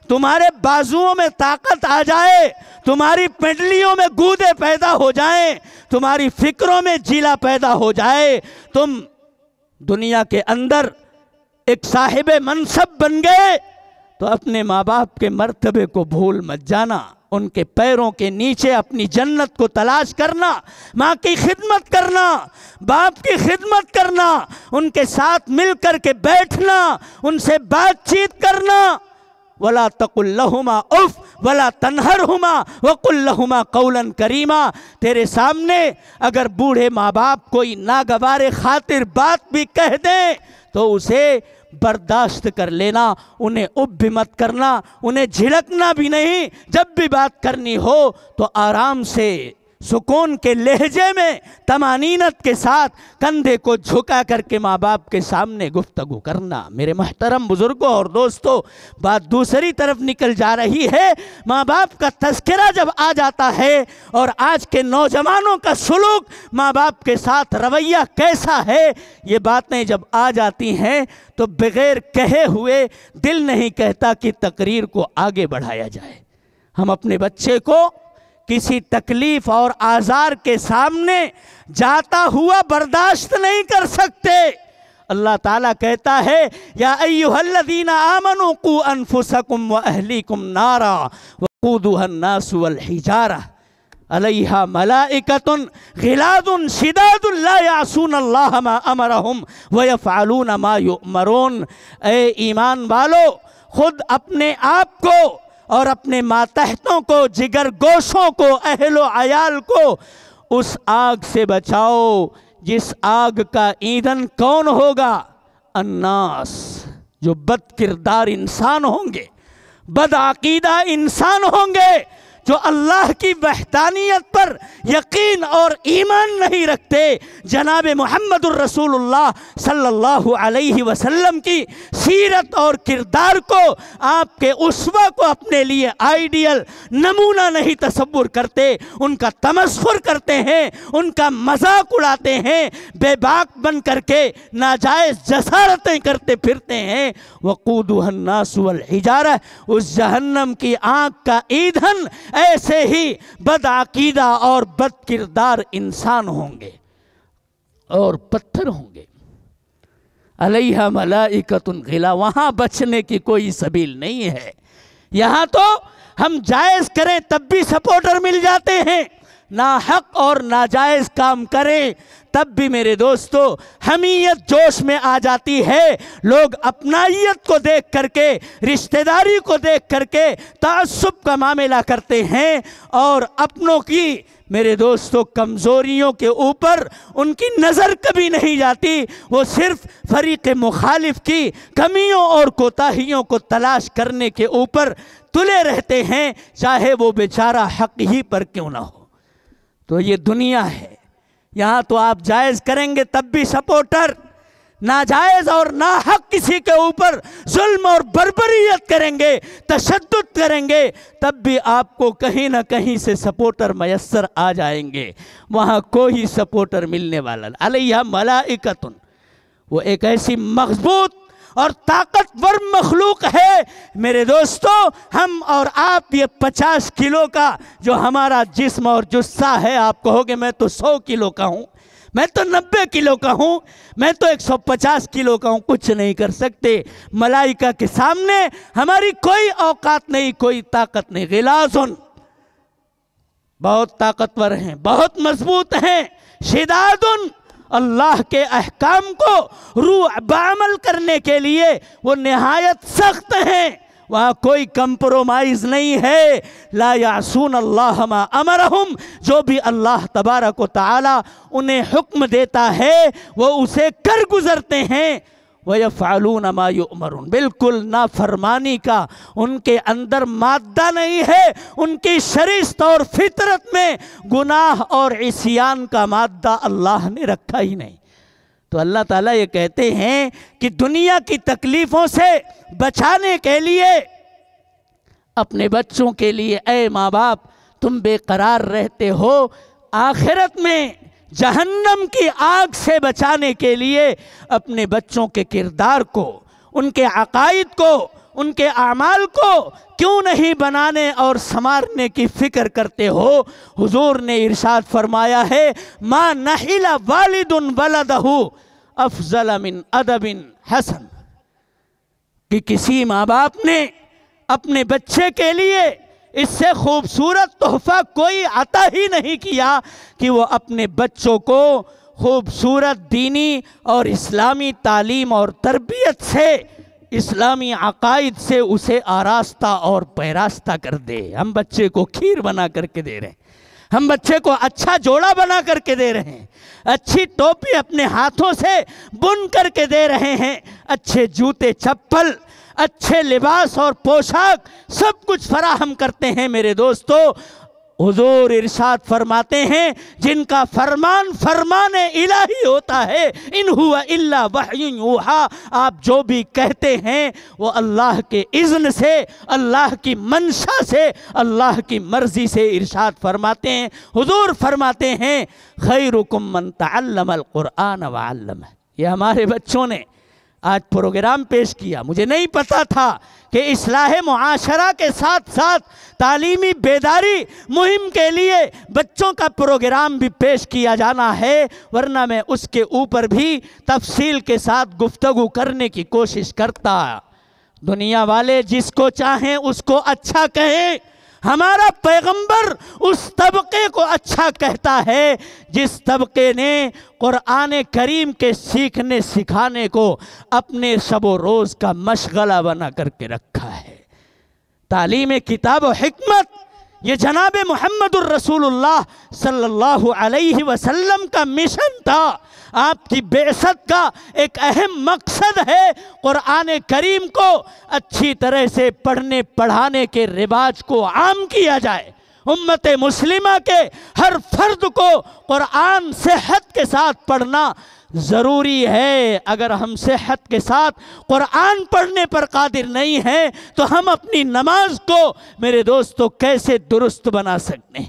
تمہارے بازوؤں میں طاقت آ جائے، تمہاری پنڈلیوں میں گودے پیدا ہو جائیں، تمہاری فکروں میں جیلا پیدا ہو جائے، تم دنیا کے اندر ایک صاحب منصب بن گئے، تو اپنے ماں باپ کے مرتبے کو بھول مت جانا، ان کے پیروں کے نیچے اپنی جنت کو تلاش کرنا، ماں کی خدمت کرنا، باپ کی خدمت کرنا، ان کے ساتھ مل کر کے بیٹھنا، ان سے بات چیت کرنا۔ وَلَا تَقُلْ لَهُمَا اُفْ وَلَا تَنْهَرْهُمَا وَقُلْ لَهُمَا قَوْلًا كَرِيمًا۔ تیرے سامنے اگر بوڑھے ماں باپ کوئی ناگوار خاطر بات بھی کہہ دیں تو اسے برداشت کر لینا، انہیں اُب بھی مت کرنا، انہیں جھڑکنا بھی نہیں۔ جب بھی بات کرنی ہو تو آرام سے، سکون کے لہجے میں، طمانینت کے ساتھ کندھے کو جھکا کر کے ماں باپ کے سامنے گفتگو کرنا۔ میرے محترم بزرگوں اور دوستوں، بات دوسری طرف نکل جا رہی ہے۔ ماں باپ کا تذکرہ جب آ جاتا ہے اور آج کے نوجوانوں کا سلوک ماں باپ کے ساتھ رویہ کیسا ہے، یہ باتیں جب آ جاتی ہیں تو بغیر کہے ہوئے دل نہیں کہتا کہ تقریر کو آگے بڑھایا جائے۔ ہم اپنے بچے کو کسی تکلیف اور آزار کے سامنے جاتا ہوا برداشت نہیں کر سکتے۔ اللہ تعالیٰ کہتا ہے یا ایھا الذین آمنوا قوا انفسکم واہلیکم نارا وقودها الناس والحجارہ علیہا ملائکۃ غلاظ شداد لا یعصون اللہ ما امرہم ویفعلون ما یؤمرون۔ اے ایمان والو، خود اپنے آپ کو اور اپنے ماتحتوں کو، جگر گوشوں کو، اہل و عیال کو اس آگ سے بچاؤ جس آگ کا ایندھن کون ہوگا؟ الناس، جو بد کردار انسان ہوں گے، بد عقیدہ انسان ہوں گے، جو اللہ کی وحدانیت پر یقین اور ایمان نہیں رکھتے، جناب محمد الرسول اللہ صلی اللہ علیہ وسلم کی سیرت اور کردار کو، آپ کے اسوہ کو اپنے لیے آئیڈیل نمونہ نہیں تصور کرتے، ان کا تمسخر کرتے ہیں، ان کا مذاق اڑاتے ہیں، بے باک بن کر کے ناجائز جسارتیں کرتے پھرتے ہیں۔ وقودها الناس والحجارہ، اس جہنم کی آگ کا ایندھن ایسے ہی بد عقیدہ اور بد کردار انسان ہوں گے اور پتھر ہوں گے۔ علیہا ملائکۃ غلاظ، وہاں بچنے کی کوئی سبیل نہیں ہے۔ یہاں تو ہم جائز کریں تب بھی سپورٹر مل جاتے ہیں، ناحق اور ناجائز کام کریں تب بھی میرے دوستو حمیت جوش میں آ جاتی ہے۔ لوگ اپنائیت کو دیکھ کر کے، رشتہ داری کو دیکھ کر کے تعصب کا معاملہ کرتے ہیں، اور اپنوں کی میرے دوستو کمزوریوں کے اوپر ان کی نظر کبھی نہیں جاتی، وہ صرف فریق مخالف کی کمیوں اور کوتاہیوں کو تلاش کرنے کے اوپر تلے رہتے ہیں، چاہے وہ بیچارہ حق ہی پر کیوں نہ ہو۔ تو یہ دنیا ہے، یہاں تو آپ جائز کریں گے تب بھی سپورٹر، ناجائز اور ناحق کسی کے اوپر ظلم اور بربریت کریں گے، تشدد کریں گے، تب بھی آپ کو کہیں نہ کہیں سے سپورٹر میسر آ جائیں گے، وہاں کوئی سپورٹر ملنے والا۔ علیہ ملائکۃ، وہ ایک ایسی مضبوط اور طاقتور مخلوق ہے میرے دوستو۔ ہم اور آپ یہ 50 کلو کا جو ہمارا جسم اور جثہ ہے، آپ کہو گے میں تو 100 کلو کا ہوں، میں تو 90 کلو کا ہوں، میں تو 150 کلو کا ہوں، کچھ نہیں کر سکتے۔ ملائکہ کے سامنے ہماری کوئی اوقات نہیں، کوئی طاقت نہیں۔ غلاظ، بہت طاقتور ہیں، بہت مضبوط ہیں۔ شداد، اللہ کے احکام کو روح بعمل کرنے کے لیے وہ نہایت سخت ہیں، وہاں کوئی کمپرومائز نہیں ہے۔ لا یعصون اللہ ما امرہم، جو بھی اللہ تبارک و تعالی انہیں حکم دیتا ہے وہ اسے کر گزرتے ہیں۔ وَيَفْعَلُونَ مَا يُؤْمَرُونَ، بالکل نافرمانی کا ان کے اندر مادہ نہیں ہے، ان کی شرشت اور فطرت میں گناہ اور عصیان کا مادہ اللہ نے رکھا ہی نہیں۔ تو اللہ تعالیٰ یہ کہتے ہیں کہ دنیا کی تکلیفوں سے بچانے کے لیے اپنے بچوں کے لیے اے ماں باپ تم بے قرار رہتے ہو، آخرت میں جہنم کی آگ سے بچانے کے لیے اپنے بچوں کے کردار کو، ان کے عقائد کو، ان کے اعمال کو کیوں نہیں بنانے اور سنوارنے کی فکر کرتے ہو؟ حضور نے ارشاد فرمایا ہے ما نحل والد ولدہ افضل من ادب حسن، کہ کسی ماں باپ نے اپنے بچے کے لیے اس سے خوبصورت تحفہ کوئی عطا ہی نہیں کیا کہ وہ اپنے بچوں کو خوبصورت دینی اور اسلامی تعلیم اور تربیت سے، اسلامی عقائد سے اسے آراستہ اور پیراستہ کر دے۔ ہم بچے کو کھیر بنا کر کے دے رہے ہیں، ہم بچے کو اچھا جوڑا بنا کر کے دے رہے ہیں، اچھی ٹوپی اپنے ہاتھوں سے بن کر کے دے رہے ہیں، اچھے جوتے چپل، اچھے لباس اور پوشاک سب کچھ فراہم کرتے ہیں میرے دوستو۔ حضور ارشاد فرماتے ہیں جن کا فرمان فرمان الہی ہوتا ہے، ان ہوا الا وحی یوحا، آپ جو بھی کہتے ہیں وہ اللہ کے اذن سے، اللہ کی منشا سے، اللہ کی مرضی سے ارشاد فرماتے ہیں۔ حضور فرماتے ہیں خیرکم من تعلم القرآن وعلمہ۔ یہ ہمارے بچوں نے آج پروگرام پیش کیا، مجھے نہیں پتا تھا کہ اصلاح معاشرہ کے ساتھ ساتھ تعلیمی بیداری مہم کے لیے بچوں کا پروگرام بھی پیش کیا جانا ہے، ورنہ میں اس کے اوپر بھی تفصیل کے ساتھ گفتگو کرنے کی کوشش کرتا۔ دنیا والے جس کو چاہیں اس کو اچھا کہیں، ہمارا پیغمبر اس طبقے کو اچھا کہتا ہے جس طبقے نے قرآن کریم کے سیکھنے سکھانے کو اپنے شب و روز کا مشغلہ بنا کر کے رکھا ہے۔ تعلیم کتاب و حکمت یہ جناب محمد الرسول اللہ صلی اللہ علیہ وسلم کا مشن تھا، آپ کی بعثت کا ایک اہم مقصد ہے قرآن کریم کو اچھی طرح سے پڑھنے پڑھانے کے رواج کو عام کیا جائے، امت مسلمہ کے ہر فرد کو قرآن صحت کے ساتھ پڑھنا ضروری ہے۔ اگر ہم صحت کے ساتھ قرآن پڑھنے پر قادر نہیں ہیں تو ہم اپنی نماز کو میرے دوستو کیسے درست بنا سکتے ہیں؟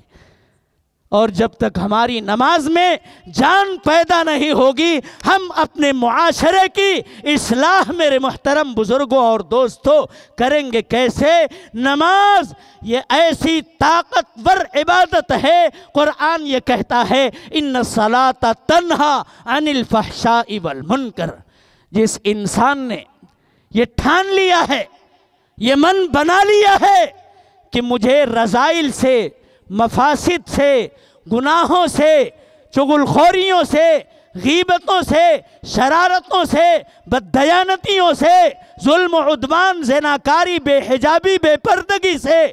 اور جب تک ہماری نماز میں جان پیدا نہیں ہوگی ہم اپنے معاشرے کی اصلاح میرے محترم بزرگوں اور دوستوں کریں گے کیسے؟ نماز یہ ایسی طاقتور عبادت ہے، قرآن یہ کہتا ہے ان الصلاۃ تنہی عن الفحشاء والمنکر۔ جس انسان نے یہ ٹھان لیا ہے، یہ من بنا لیا ہے کہ مجھے رذائل سے، مفاسد سے، گناہوں سے، چغل خوریوں سے، غیبتوں سے، شرارتوں سے، بددیانتیوں سے، ظلم و عدوان، زناکاری، بے حجابی، بے پردگی سے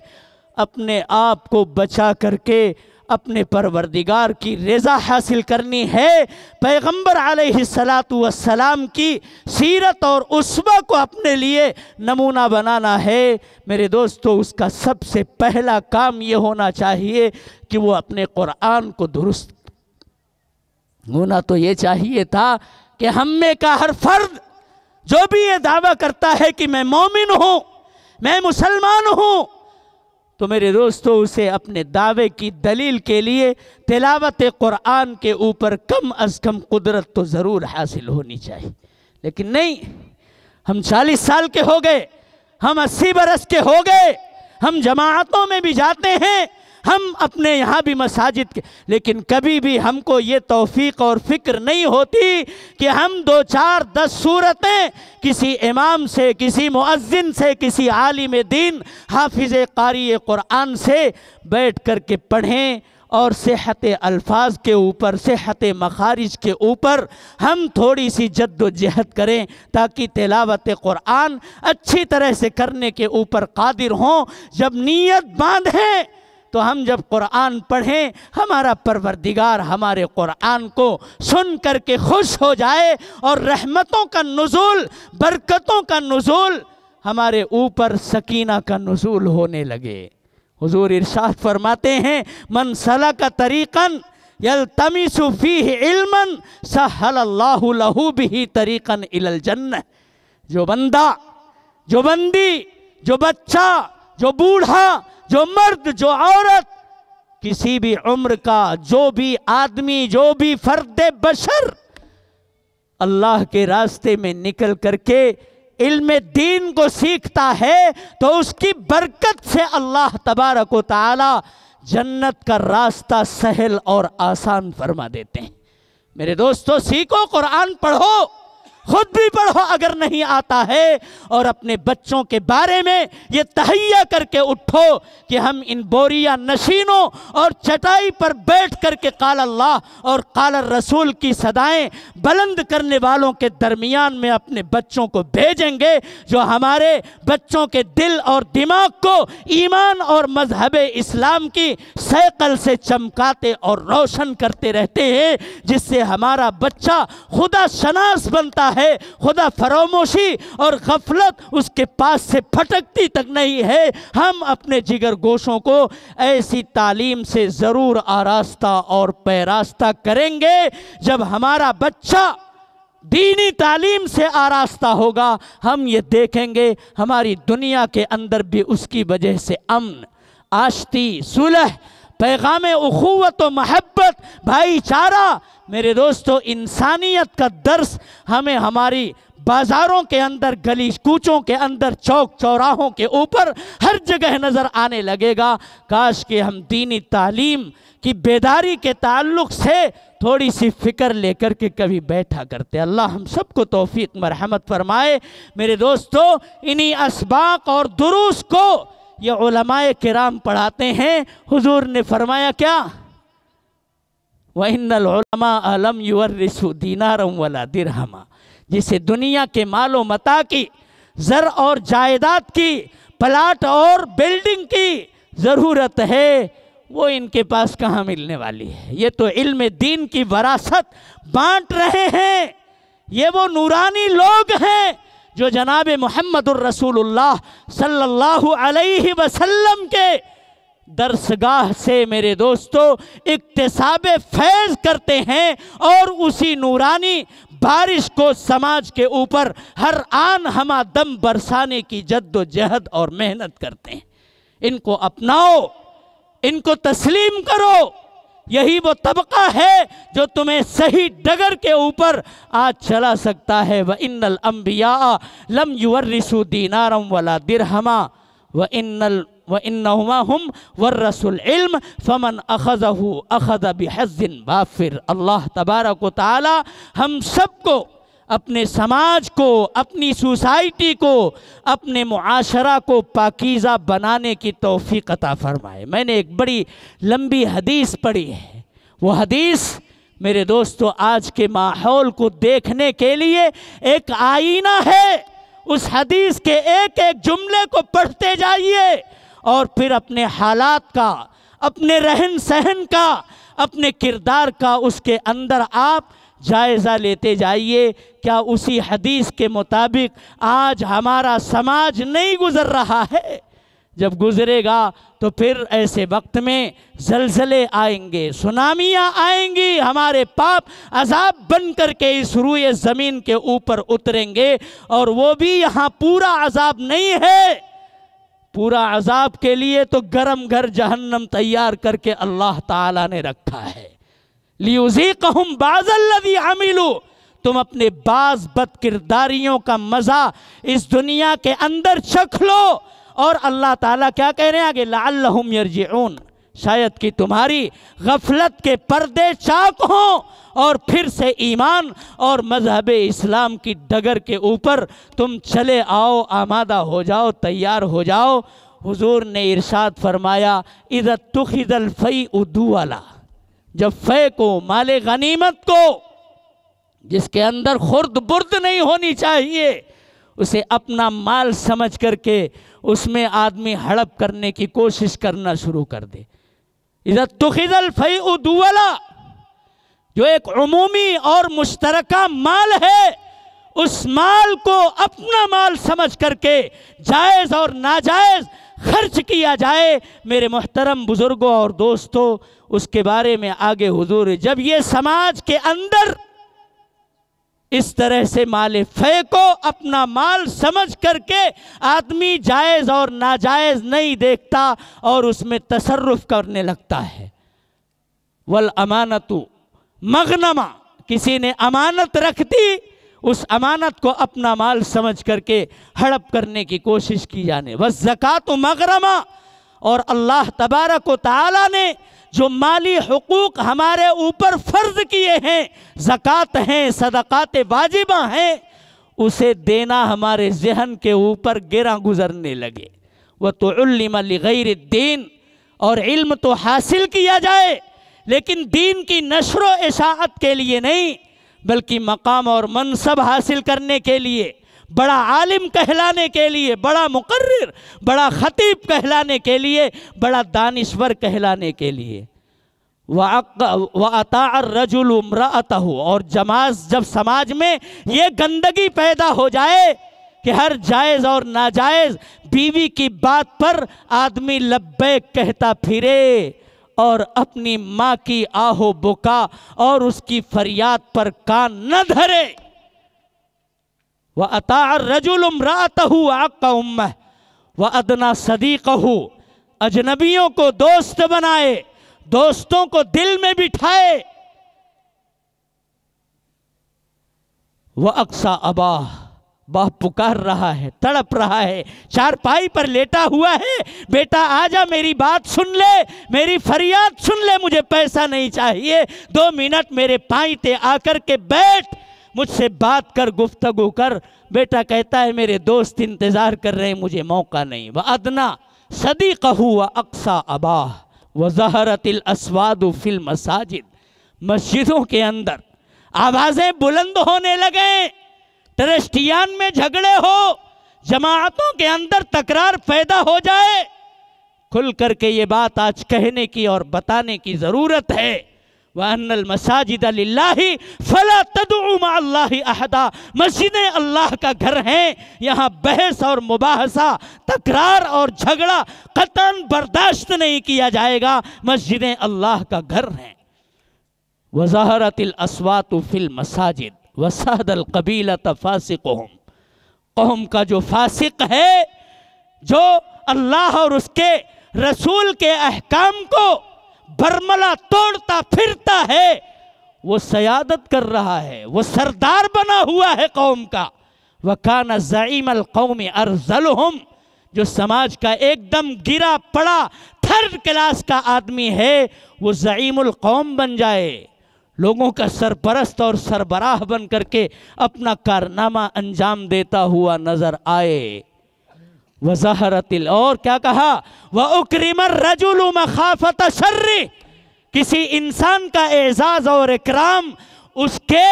اپنے آپ کو بچا کر کے اپنے پروردگار کی رضا حاصل کرنی ہے، پیغمبر علیہ السلام کی سیرت اور اسوہ کو اپنے لیے نمونہ بنانا ہے، میرے دوستو اس کا سب سے پہلا کام یہ ہونا چاہیے کہ وہ اپنے قرآن کو درست ہونا تو یہ چاہیے تھا کہ ہم میں کا ہر فرد جو بھی یہ دعویٰ کرتا ہے کہ میں مومن ہوں، میں مسلمان ہوں، تو میرے دوستو اسے اپنے دعوے کی دلیل کے لیے تلاوت قرآن کے اوپر کم از کم قدرت تو ضرور حاصل ہونی چاہیے۔ لیکن نہیں، ہم 40 سال کے ہو گئے، ہم 80 برس کے ہو گئے، ہم جماعتوں میں بھی جاتے ہیں، ہم اپنے یہاں بھی مساجد کے، لیکن کبھی بھی ہم کو یہ توفیق اور فکر نہیں ہوتی کہ ہم 2 4 10 سورتیں کسی امام سے، کسی مؤذن سے، کسی عالم دین، حافظ قاری قرآن سے بیٹھ کر کے پڑھیں اور صحت الفاظ کے اوپر، صحت مخارج کے اوپر ہم تھوڑی سی جد و جہد کریں تاکہ تلاوت قرآن اچھی طرح سے کرنے کے اوپر قادر ہوں۔ جب نیت باندھیں تو ہم جب قرآن پڑھیں ہمارا پروردگار ہمارے قرآن کو سن کر کے خوش ہو جائے اور رحمتوں کا نزول، برکتوں کا نزول، ہمارے اوپر سکینہ کا نزول ہونے لگے۔ حضور ارشاد فرماتے ہیں من سلک طریقا یلتمس فیہ علما سہل اللہ لہ بہ طریقا الی الجنہ۔ جو بندہ، جو بندی، جو بچہ، جو بوڑھا، جو مرد، جو عورت، کسی بھی عمر کا جو بھی آدمی، جو بھی فرد بشر اللہ کے راستے میں نکل کر کے علم دین کو سیکھتا ہے تو اس کی برکت سے اللہ تبارک و تعالی جنت کا راستہ سہل اور آسان فرما دیتے ہیں۔ میرے دوستو سیکھو، قرآن پڑھو، خود بھی پڑھو اگر نہیں آتا ہے، اور اپنے بچوں کے بارے میں یہ تہیہ کر کے اٹھو کہ ہم ان بوریا نشینوں اور چٹائی پر بیٹھ کر کے قال اللہ اور قال الرسول کی صدائیں بلند کرنے والوں کے درمیان میں اپنے بچوں کو بھیجیں گے، جو ہمارے بچوں کے دل اور دماغ کو ایمان اور مذہب اسلام کی سیقل سے چمکاتے اور روشن کرتے رہتے ہیں، جس سے ہمارا بچہ خدا شناس بنتا ہے، خدا فراموشی اور غفلت اس کے پاس سے پھٹکتی تک نہیں ہے۔ ہم اپنے جگر گوشوں کو ایسی تعلیم سے ضرور آراستہ اور پیراستہ کریں گے۔ جب ہمارا بچہ دینی تعلیم سے آراستہ ہوگا ہم یہ دیکھیں گے ہماری دنیا کے اندر بھی اس کی وجہ سے امن، آشتی، صلح، پیغام اخوت و محبت، بھائی چارہ، میرے دوستو انسانیت کا درس ہمیں ہماری بازاروں کے اندر، گلی کوچوں کے اندر، چوک چوراہوں کے اوپر ہر جگہ نظر آنے لگے گا۔ کاش کہ ہم دینی تعلیم کی بیداری کے تعلق سے تھوڑی سی فکر لے کر کے کبھی بیٹھا کرتے۔ اللہ ہم سب کو توفیق مرحمت فرمائے۔ میرے دوستو انہی اسباق اور دروس کو یہ علماء کرام پڑھاتے ہیں۔ حضور نے فرمایا کیا؟ وَإِنَّ الْعُلَمَاءَ لَمْ يُوَرِّثُوا دِينَارًا وَلَا دِرْهَمًا۔ جسے دنیا کے مال و متاع کی، زر اور جائیداد کی، پلاٹ اور بلڈنگ کی ضرورت ہے، وہ ان کے پاس کہاں ملنے والی ہے؟ یہ تو علم دین کی وراثت بانٹ رہے ہیں۔ یہ وہ نورانی لوگ ہیں جو جناب محمد الرسول اللہ صلی اللہ علیہ وسلم کے درسگاہ سے میرے دوستو اکتساب فیض کرتے ہیں اور اسی نورانی بارش کو سماج کے اوپر ہر آن ہمہ دم برسانے کی جد و جہد اور محنت کرتے ہیں۔ ان کو اپناؤ، ان کو تسلیم کرو، یہی وہ طبقہ ہے جو تمہیں صحیح ڈگر کے اوپر آج چلا سکتا ہے۔ وَإِنَّ الْأَنْبِيَاءَ لَمْ يُوَرِّثُوا دِينَارًا وَلَا دِرْهَمًا وَإِنَّهُمَا هُمْ وَرَّثُوا الْعِلْمَ فَمَنْ أَخَذَهُ أَخَذَ بِحَظٍ وَافِرٍ۔ اللہ تبارک و تعالی ہم سب کو، اپنے سماج کو، اپنی سوسائٹی کو، اپنے معاشرہ کو پاکیزہ بنانے کی توفیق عطا فرمائے۔ میں نے ایک بڑی لمبی حدیث پڑھی ہے، وہ حدیث میرے دوستو آج کے ماحول کو دیکھنے کے لیے ایک آئینہ ہے۔ اس حدیث کے ایک ایک جملے کو پڑھتے جائیے اور پھر اپنے حالات کا، اپنے رہن سہن کا، اپنے کردار کا اس کے اندر آپ جائزہ لیتے جائیے۔ کیا اسی حدیث کے مطابق آج ہمارا سماج نہیں گزر رہا ہے؟ جب گزرے گا تو پھر ایسے وقت میں زلزلے آئیں گے، سونامیاں آئیں گی، ہمارے پاپ عذاب بن کر کے اس روئے زمین کے اوپر اتریں گے، اور وہ بھی یہاں پورا عذاب نہیں ہے۔ پورا عذاب کے لیے تو گرم گھر جہنم تیار کر کے اللہ تعالیٰ نے رکھا ہے۔ لِيُذِيقَهُمْ بَعْضَ الَّذِي عَمِلُوا، تم اپنے بعض بد کرداریوں کا مزہ اس دنیا کے اندر چکھ لو۔ اور اللہ تعالیٰ کیا کہہ رہے ہیں آگے؟ لَعَلَّهُمْ يَرْجِعُونَ، شاید کہ تمہاری غفلت کے پردے چاک ہوں اور پھر سے ایمان اور مذہب اسلام کی ڈگر کے اوپر تم چلے آؤ، آمادہ ہو جاؤ، تیار ہو جاؤ۔ حضور نے ارشاد فرمایا اِذَا اتُّخِذَ الْفَيْءُ دُوَلًا، جب فے کو، مال غنیمت کو، جس کے اندر خرد برد نہیں ہونی چاہیے، اسے اپنا مال سمجھ کر کے اس میں آدمی ہڑپ کرنے کی کوشش کرنا شروع کر دے۔ اِذَا اتُّخِذَ الْفَيْءُ دُوَلًا، جو ایک عمومی اور مشترکہ مال ہے، اس مال کو اپنا مال سمجھ کر کے جائز اور ناجائز خرچ کیا جائے۔ میرے محترم بزرگوں اور دوستوں، اس کے بارے میں آگے حضور جب یہ سماج کے اندر اس طرح سے مال فے کو اپنا مال سمجھ کر کے آدمی جائز اور ناجائز نہیں دیکھتا اور اس میں تصرف کرنے لگتا ہے۔ وَالْأَمَانَةُ مَغْنَمًا، کسی نے امانت رکھ دی، اس امانت کو اپنا مال سمجھ کر کے ہڑپ کرنے کی کوشش کی جانے۔ وَالزَّكَاةُ مَغْرَمًا، اور اللہ تبارک و تعالیٰ نے جو مالی حقوق ہمارے اوپر فرض کیے ہیں، زکوٰۃ ہیں، صدقات واجبہ ہیں، اسے دینا ہمارے ذہن کے اوپر گراں گزرنے لگے۔ وَتُعُلِّمَ لِغَيْرِ الدِّينِ، اور علم تو حاصل کیا جائے لیکن دین کی نشر و اشاعت کے لیے نہیں، بلکہ مقام اور منصب حاصل کرنے کے لیے، بڑا عالم کہلانے کے لیے، بڑا مقرر، بڑا خطیب کہلانے کے لیے، بڑا دانشور کہلانے کے لیے۔ وَأَطَاعَ الرَّجُلُ امْرَأَتَهُ، اور جب سماج میں یہ گندگی پیدا ہو جائے کہ ہر جائز اور ناجائز بیوی کی بات پر آدمی لبیک کہتا پھرے اور اپنی ماں کی آہ و بکا اور اس کی فریاد پر کان نہ دھرے۔ وَأَطَاعَ الرَّجُلُ امْرَأَتَهُ وَعَقَّ أُمَّهُ وَأَدْنَى صَدِيقَهُ، اجنبیوں کو دوست بنائے، دوستوں کو دل میں بٹھائے۔ وَأَقْصَى أَبَاهُ، باپ پکار رہا ہے، تڑپ رہا ہے، چارپائی پر لیٹا ہوا ہے، بیٹا آجا میری بات سن لے، میری فریاد سن لے، مجھے پیسہ نہیں چاہیے، 2 منٹ میرے پائیں تے آ کر کے بیٹھ، مجھ سے بات کر، گفتگو کر۔ بیٹا کہتا ہے میرے دوست انتظار کر رہے ہیں، مجھے موقع نہیں۔ وَأَدْنَى صَدِيقَهُ وَأَقْصَى أَبَاهُ وَظَهَرَتِ الْأَصْوَاتُ فِي الْمَسَاجِدِ، مسجدوں کے اندر آوازیں بلند ہونے لگیں، ٹرسٹیان میں جھگڑے ہو، جماعتوں کے اندر تکرار پیدا ہو جائے۔ کھل کر کے یہ بات آج کہنے کی اور بتانے کی ضرورت ہے۔ وَأَنَّ الْمَسَاجِدَ لِلَّهِ فَلَا تَدْعُوا مَعَ اللَّهِ أَحَدًا، مسجدیں اللہ کا گھر ہیں، یہاں بحث اور مباحثہ، تکرار اور جھگڑا قطعاً برداشت نہیں کیا جائے گا، مسجدیں اللہ کا گھر ہیں۔ وَظَهَرَتِ الْأَصْوَاتُ فِي الْمَسَاجِدِ وَسَهَدَ الْقَبِيلَةَ فَاسِقُهُمْ، قوم کا جو فاسق ہے، جو اللہ اور اس کے رسول کے احکام کو برملا توڑتا پھرتا ہے، وہ سیادت کر رہا ہے، وہ سردار بنا ہوا ہے قوم کا۔ وَكَانَ زَعِيمَ الْقَوْمِ أَرْذَلُهُمْ، جو سماج کا ایک دم گرا پڑا تھرڈ کلاس کا آدمی ہے، وہ زعیم القوم بن جائے، لوگوں کا سرپرست اور سربراہ بن کر کے اپنا کارنامہ انجام دیتا ہوا نظر آئے۔ وَظَهَرَتِ، اور کیا کہا، وَأُكْرِمَ الرَّجُلُ مَخَافَةَ شَرِّ، کسی انسان کا اعزاز اور اکرام اس کے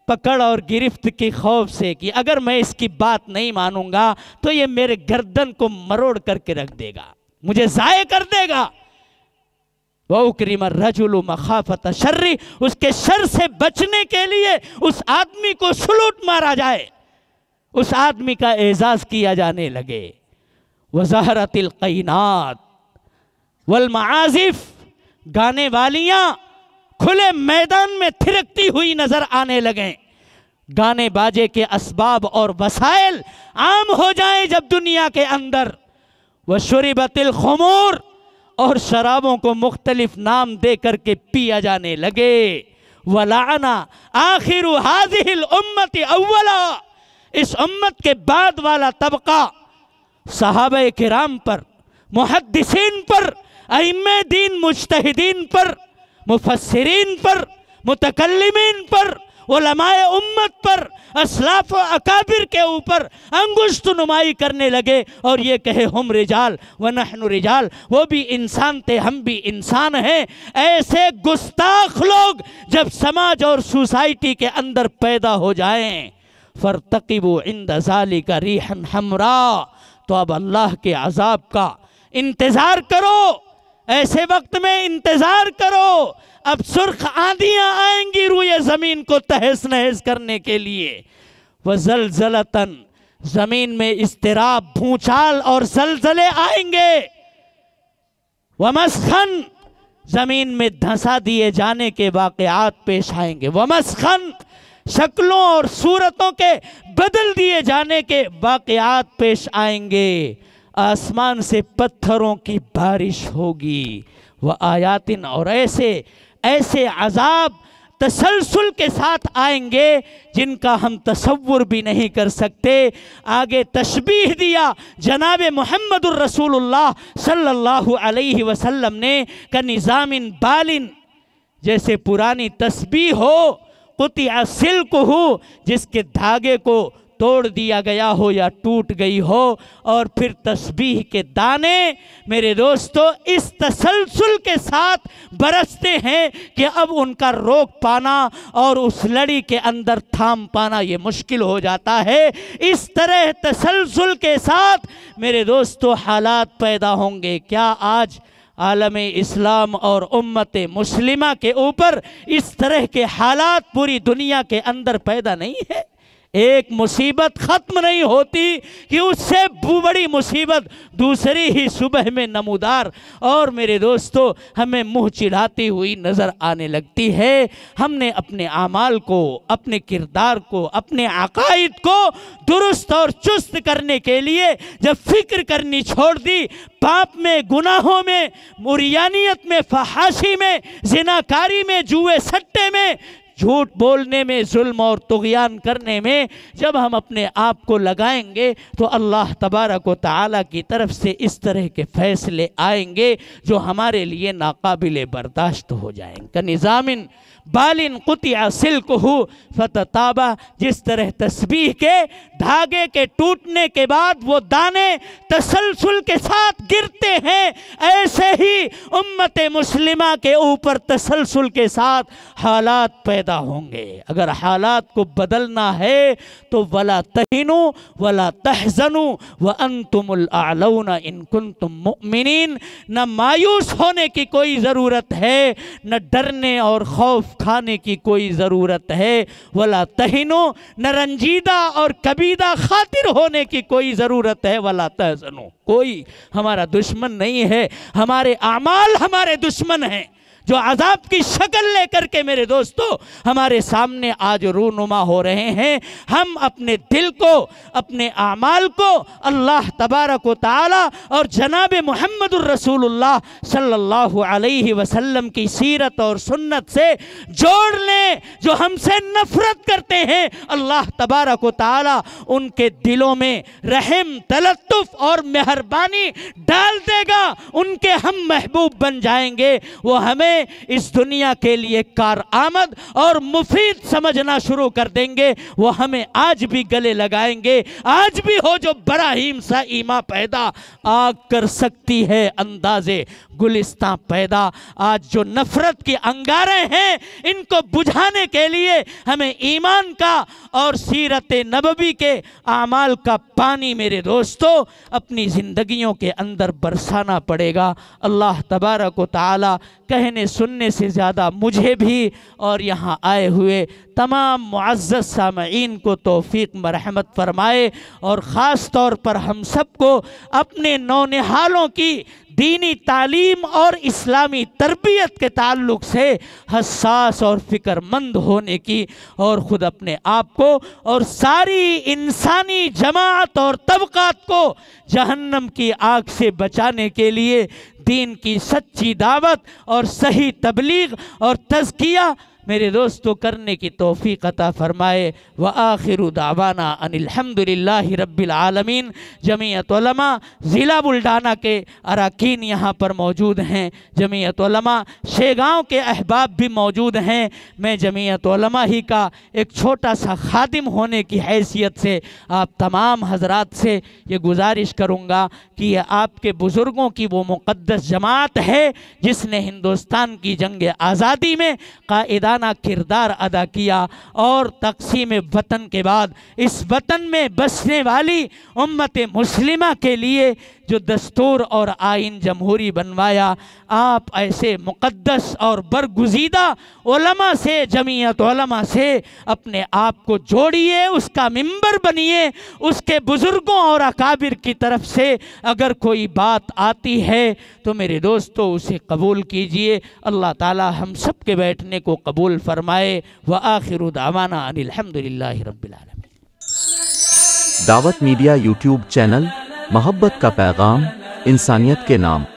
پکڑ اور گرفت کی خوف سے کہ اگر میں اس کی بات نہیں مانوں گا تو یہ میرے گردن کو مروڑ کر کے رکھ دے گا، مجھے ضائع کر دے گا۔ وَأُكْرِمَ الرَّجُلُ مَخَافَةَ شَرِّ، اس کے شر سے بچنے کے لیے اس آدمی کو سلوٹ مارا جائے، اس آدمی کا اعزاز کیا جانے لگے۔ وَظَهَرَتِ الْقَيْنَاتِ وَالْمَعَازِفِ، گانے والیاں کھلے میدان میں تھرکتی ہوئی نظر آنے لگیں، گانے باجے کے اسباب اور وسائل عام ہو جائیں جب دنیا کے اندر۔ وَشُرِبَتِ الْخُمُورِ، اور شرابوں کو مختلف نام دے کر کے پیا جانے لگے۔ وَلَعَنَ آخِرُ هَذِهِ الْأُمَّةِ أَوَّلًا، اس امت کے بعد والا طبقہ صحابہ کرام پر، محدثین پر، ائمہ دین مجتہدین پر، مفسرین پر، متکلمین پر، علماء امت پر، اسلاف و اکابر کے اوپر انگشت نمائی کرنے لگے اور یہ کہے ہم رجال ونحن رجال، وہ بھی انسان تھے ہم بھی انسان ہیں۔ ایسے گستاخ لوگ جب سماج اور سوسائٹی کے اندر پیدا ہو جائیں، فَارْتَقِبُوا عِنْدَ ذَلِكَ رِيحًا حَمْرَا، تو اب اللہ کے عذاب کا انتظار کرو، ایسے وقت میں انتظار کرو، اب سرخ آندیاں آئیں گی روئے زمین کو تہس نہس کرنے کے لیے۔ وَزَلْزَلَةً، زمین میں اضطراب، بھونچال اور زلزلے آئیں گے۔ وَمَسْخًا، زمین میں دھنسا دیے جانے کے واقعات پیش آئیں گے۔ وَمَسْخًا، شکلوں اور صورتوں کے بدل دیے جانے کے واقعات پیش آئیں گے۔ آسمان سے پتھروں کی بارش ہوگی۔ وَآیاتٍ، اور ایسے عذاب تسلسل کے ساتھ آئیں گے جن کا ہم تصور بھی نہیں کر سکتے۔ آگے تشبیہ دیا جناب محمد الرسول اللہ صلی اللہ علیہ وسلم نے کَنِظَامٍ بَالٍ، جیسے پرانی تسبیح ہو، قطع سلک ہو، جس کے دھاگے کو توڑ دیا گیا ہو یا ٹوٹ گئی ہو، اور پھر تسبیح کے دانے میرے دوستو اس تسلسل کے ساتھ برستے ہیں کہ اب ان کا روک پانا اور اس لڑی کے اندر تھام پانا یہ مشکل ہو جاتا ہے۔ اس طرح تسلسل کے ساتھ میرے دوستو حالات پیدا ہوں گے۔ کیا آج عالم اسلام اور امت مسلمہ کے اوپر اس طرح کے حالات پوری دنیا کے اندر پیدا نہیں ہے؟ ایک مصیبت ختم نہیں ہوتی کہ اس سے بڑی مصیبت دوسری ہی صبح میں نمودار اور میرے دوستو ہمیں منہ چڑھاتی ہوئی نظر آنے لگتی ہے۔ ہم نے اپنے اعمال کو، اپنے کردار کو، اپنے عقائد کو درست اور چست کرنے کے لیے جب فکر کرنی چھوڑ دی، پاپ میں، گناہوں میں، مریانیت میں، فحاشی میں، زناکاری میں، جوئے سٹے میں، جھوٹ بولنے میں، ظلم اور طغیان کرنے میں جب ہم اپنے آپ کو لگائیں گے تو اللہ تبارک و تعالیٰ کی طرف سے اس طرح کے فیصلے آئیں گے جو ہمارے لیے ناقابل برداشت ہو جائیں گے۔ کَنِظَامٍ بالن قطع سلکہ فتتابہ، جس طرح تسبیح کے دھاگے کے ٹوٹنے کے بعد وہ دانے تسلسل کے ساتھ گرتے ہیں، ایسے ہی امت مسلمہ کے اوپر تسلسل کے ساتھ حالات پیدا ہوں گے۔ اگر حالات کو بدلنا ہے تو وَلَا تَهِنُوا وَلَا تَحْزَنُوا وَأَنْتُمُ الْأَعْلَوْنَ إِن كُنتُم مُؤْمِنِينَ۔ نہ مایوس ہونے کی کوئی ضرورت ہے، نہ ڈرنے اور خوف کھانے کی کوئی ضرورت ہے، وَلَا تَهِنُوا، نہ رنجیدہ اور کبیدہ خاطر ہونے کی کوئی ضرورت ہے، وَلَا تَحْزَنُوا، کوئی ہمارا دشمن نہیں ہے، ہمارے اعمال ہمارے دشمن ہیں جو عذاب کی شکل لے کر کے میرے دوستو ہمارے سامنے آج رونما ہو رہے ہیں۔ ہم اپنے دل کو، اپنے اعمال کو اللہ تبارک و تعالی اور جناب محمد الرسول اللہ صلی اللہ علیہ وسلم کی سیرت اور سنت سے جوڑ لیں۔ جو ہم سے نفرت کرتے ہیں اللہ تبارک و تعالی ان کے دلوں میں رحم، تلطف اور مہربانی ڈال دے گا، ان کے ہم محبوب بن جائیں گے، وہ ہمیں اس دنیا کے لیے کارآمد اور مفید سمجھنا شروع کر دیں گے، وہ ہمیں آج بھی گلے لگائیں گے۔ آج بھی ہو جو براہیم سا ایما پیدا، آگ کر سکتی ہے اندازے گلستان پیدا۔ آج جو نفرت کی انگاریں ہیں ان کو بجھانے کے لیے ہمیں ایمان کا اور سیرت نبوی کے اعمال کا پانی میرے دوستو اپنی زندگیوں کے اندر برسانا پڑے گا۔ اللہ تبارک و تعالی کہنے سننے سے زیادہ مجھے بھی اور یہاں آئے ہوئے تمام معزز سامعین کو توفیق مرحمت فرمائے، اور خاص طور پر ہم سب کو اپنے نونہالوں کی دینی تعلیم اور اسلامی تربیت کے تعلق سے حساس اور فکر مند ہونے کی، اور خود اپنے آپ کو اور ساری انسانی جماعت اور طبقات کو جہنم کی آگ سے بچانے کے لیے دین کی سچی دعوت اور صحیح تبلیغ اور تزکیہ میرے دوستو کرنے کی توفیق عطا فرمائے۔ وآخر دعوانا ان الحمدللہ رب العالمین۔ جمعیت علماء ضلع بلڈانہ کے اراکین یہاں پر موجود ہیں، جمعیت علماء شیگاؤں کے احباب بھی موجود ہیں۔ میں جمعیت علماء ہی کا ایک چھوٹا سا خادم ہونے کی حیثیت سے آپ تمام حضرات سے یہ گزارش کروں گا کہ یہ آپ کے بزرگوں کی وہ مقدس جماعت ہے جس نے ہندوستان کی جنگ آزادی میں قائدانہ کردار ادا کیا، اور تقسیم وطن کے بعد اس وطن میں بسنے والی امت مسلمہ کے لیے جو دستور اور آئین جمہوری بنوایا۔ آپ ایسے مقدس اور برگزیدہ علماء سے، جمعیت علماء سے اپنے آپ کو جوڑیے، اس کا ممبر بنیے۔ اس کے بزرگوں اور اکابر کی طرف سے اگر کوئی بات آتی ہے تو میرے دوستو اسے قبول کیجئے۔ اللہ تعالی ہم سب کے بیٹھنے کو قبول فرمائے۔ وآخر دعوانا ان الحمدللہ رب العالمین۔ دعوت میڈیا یوٹیوب چینل، محبت کا پیغام، انسانیت کے نام۔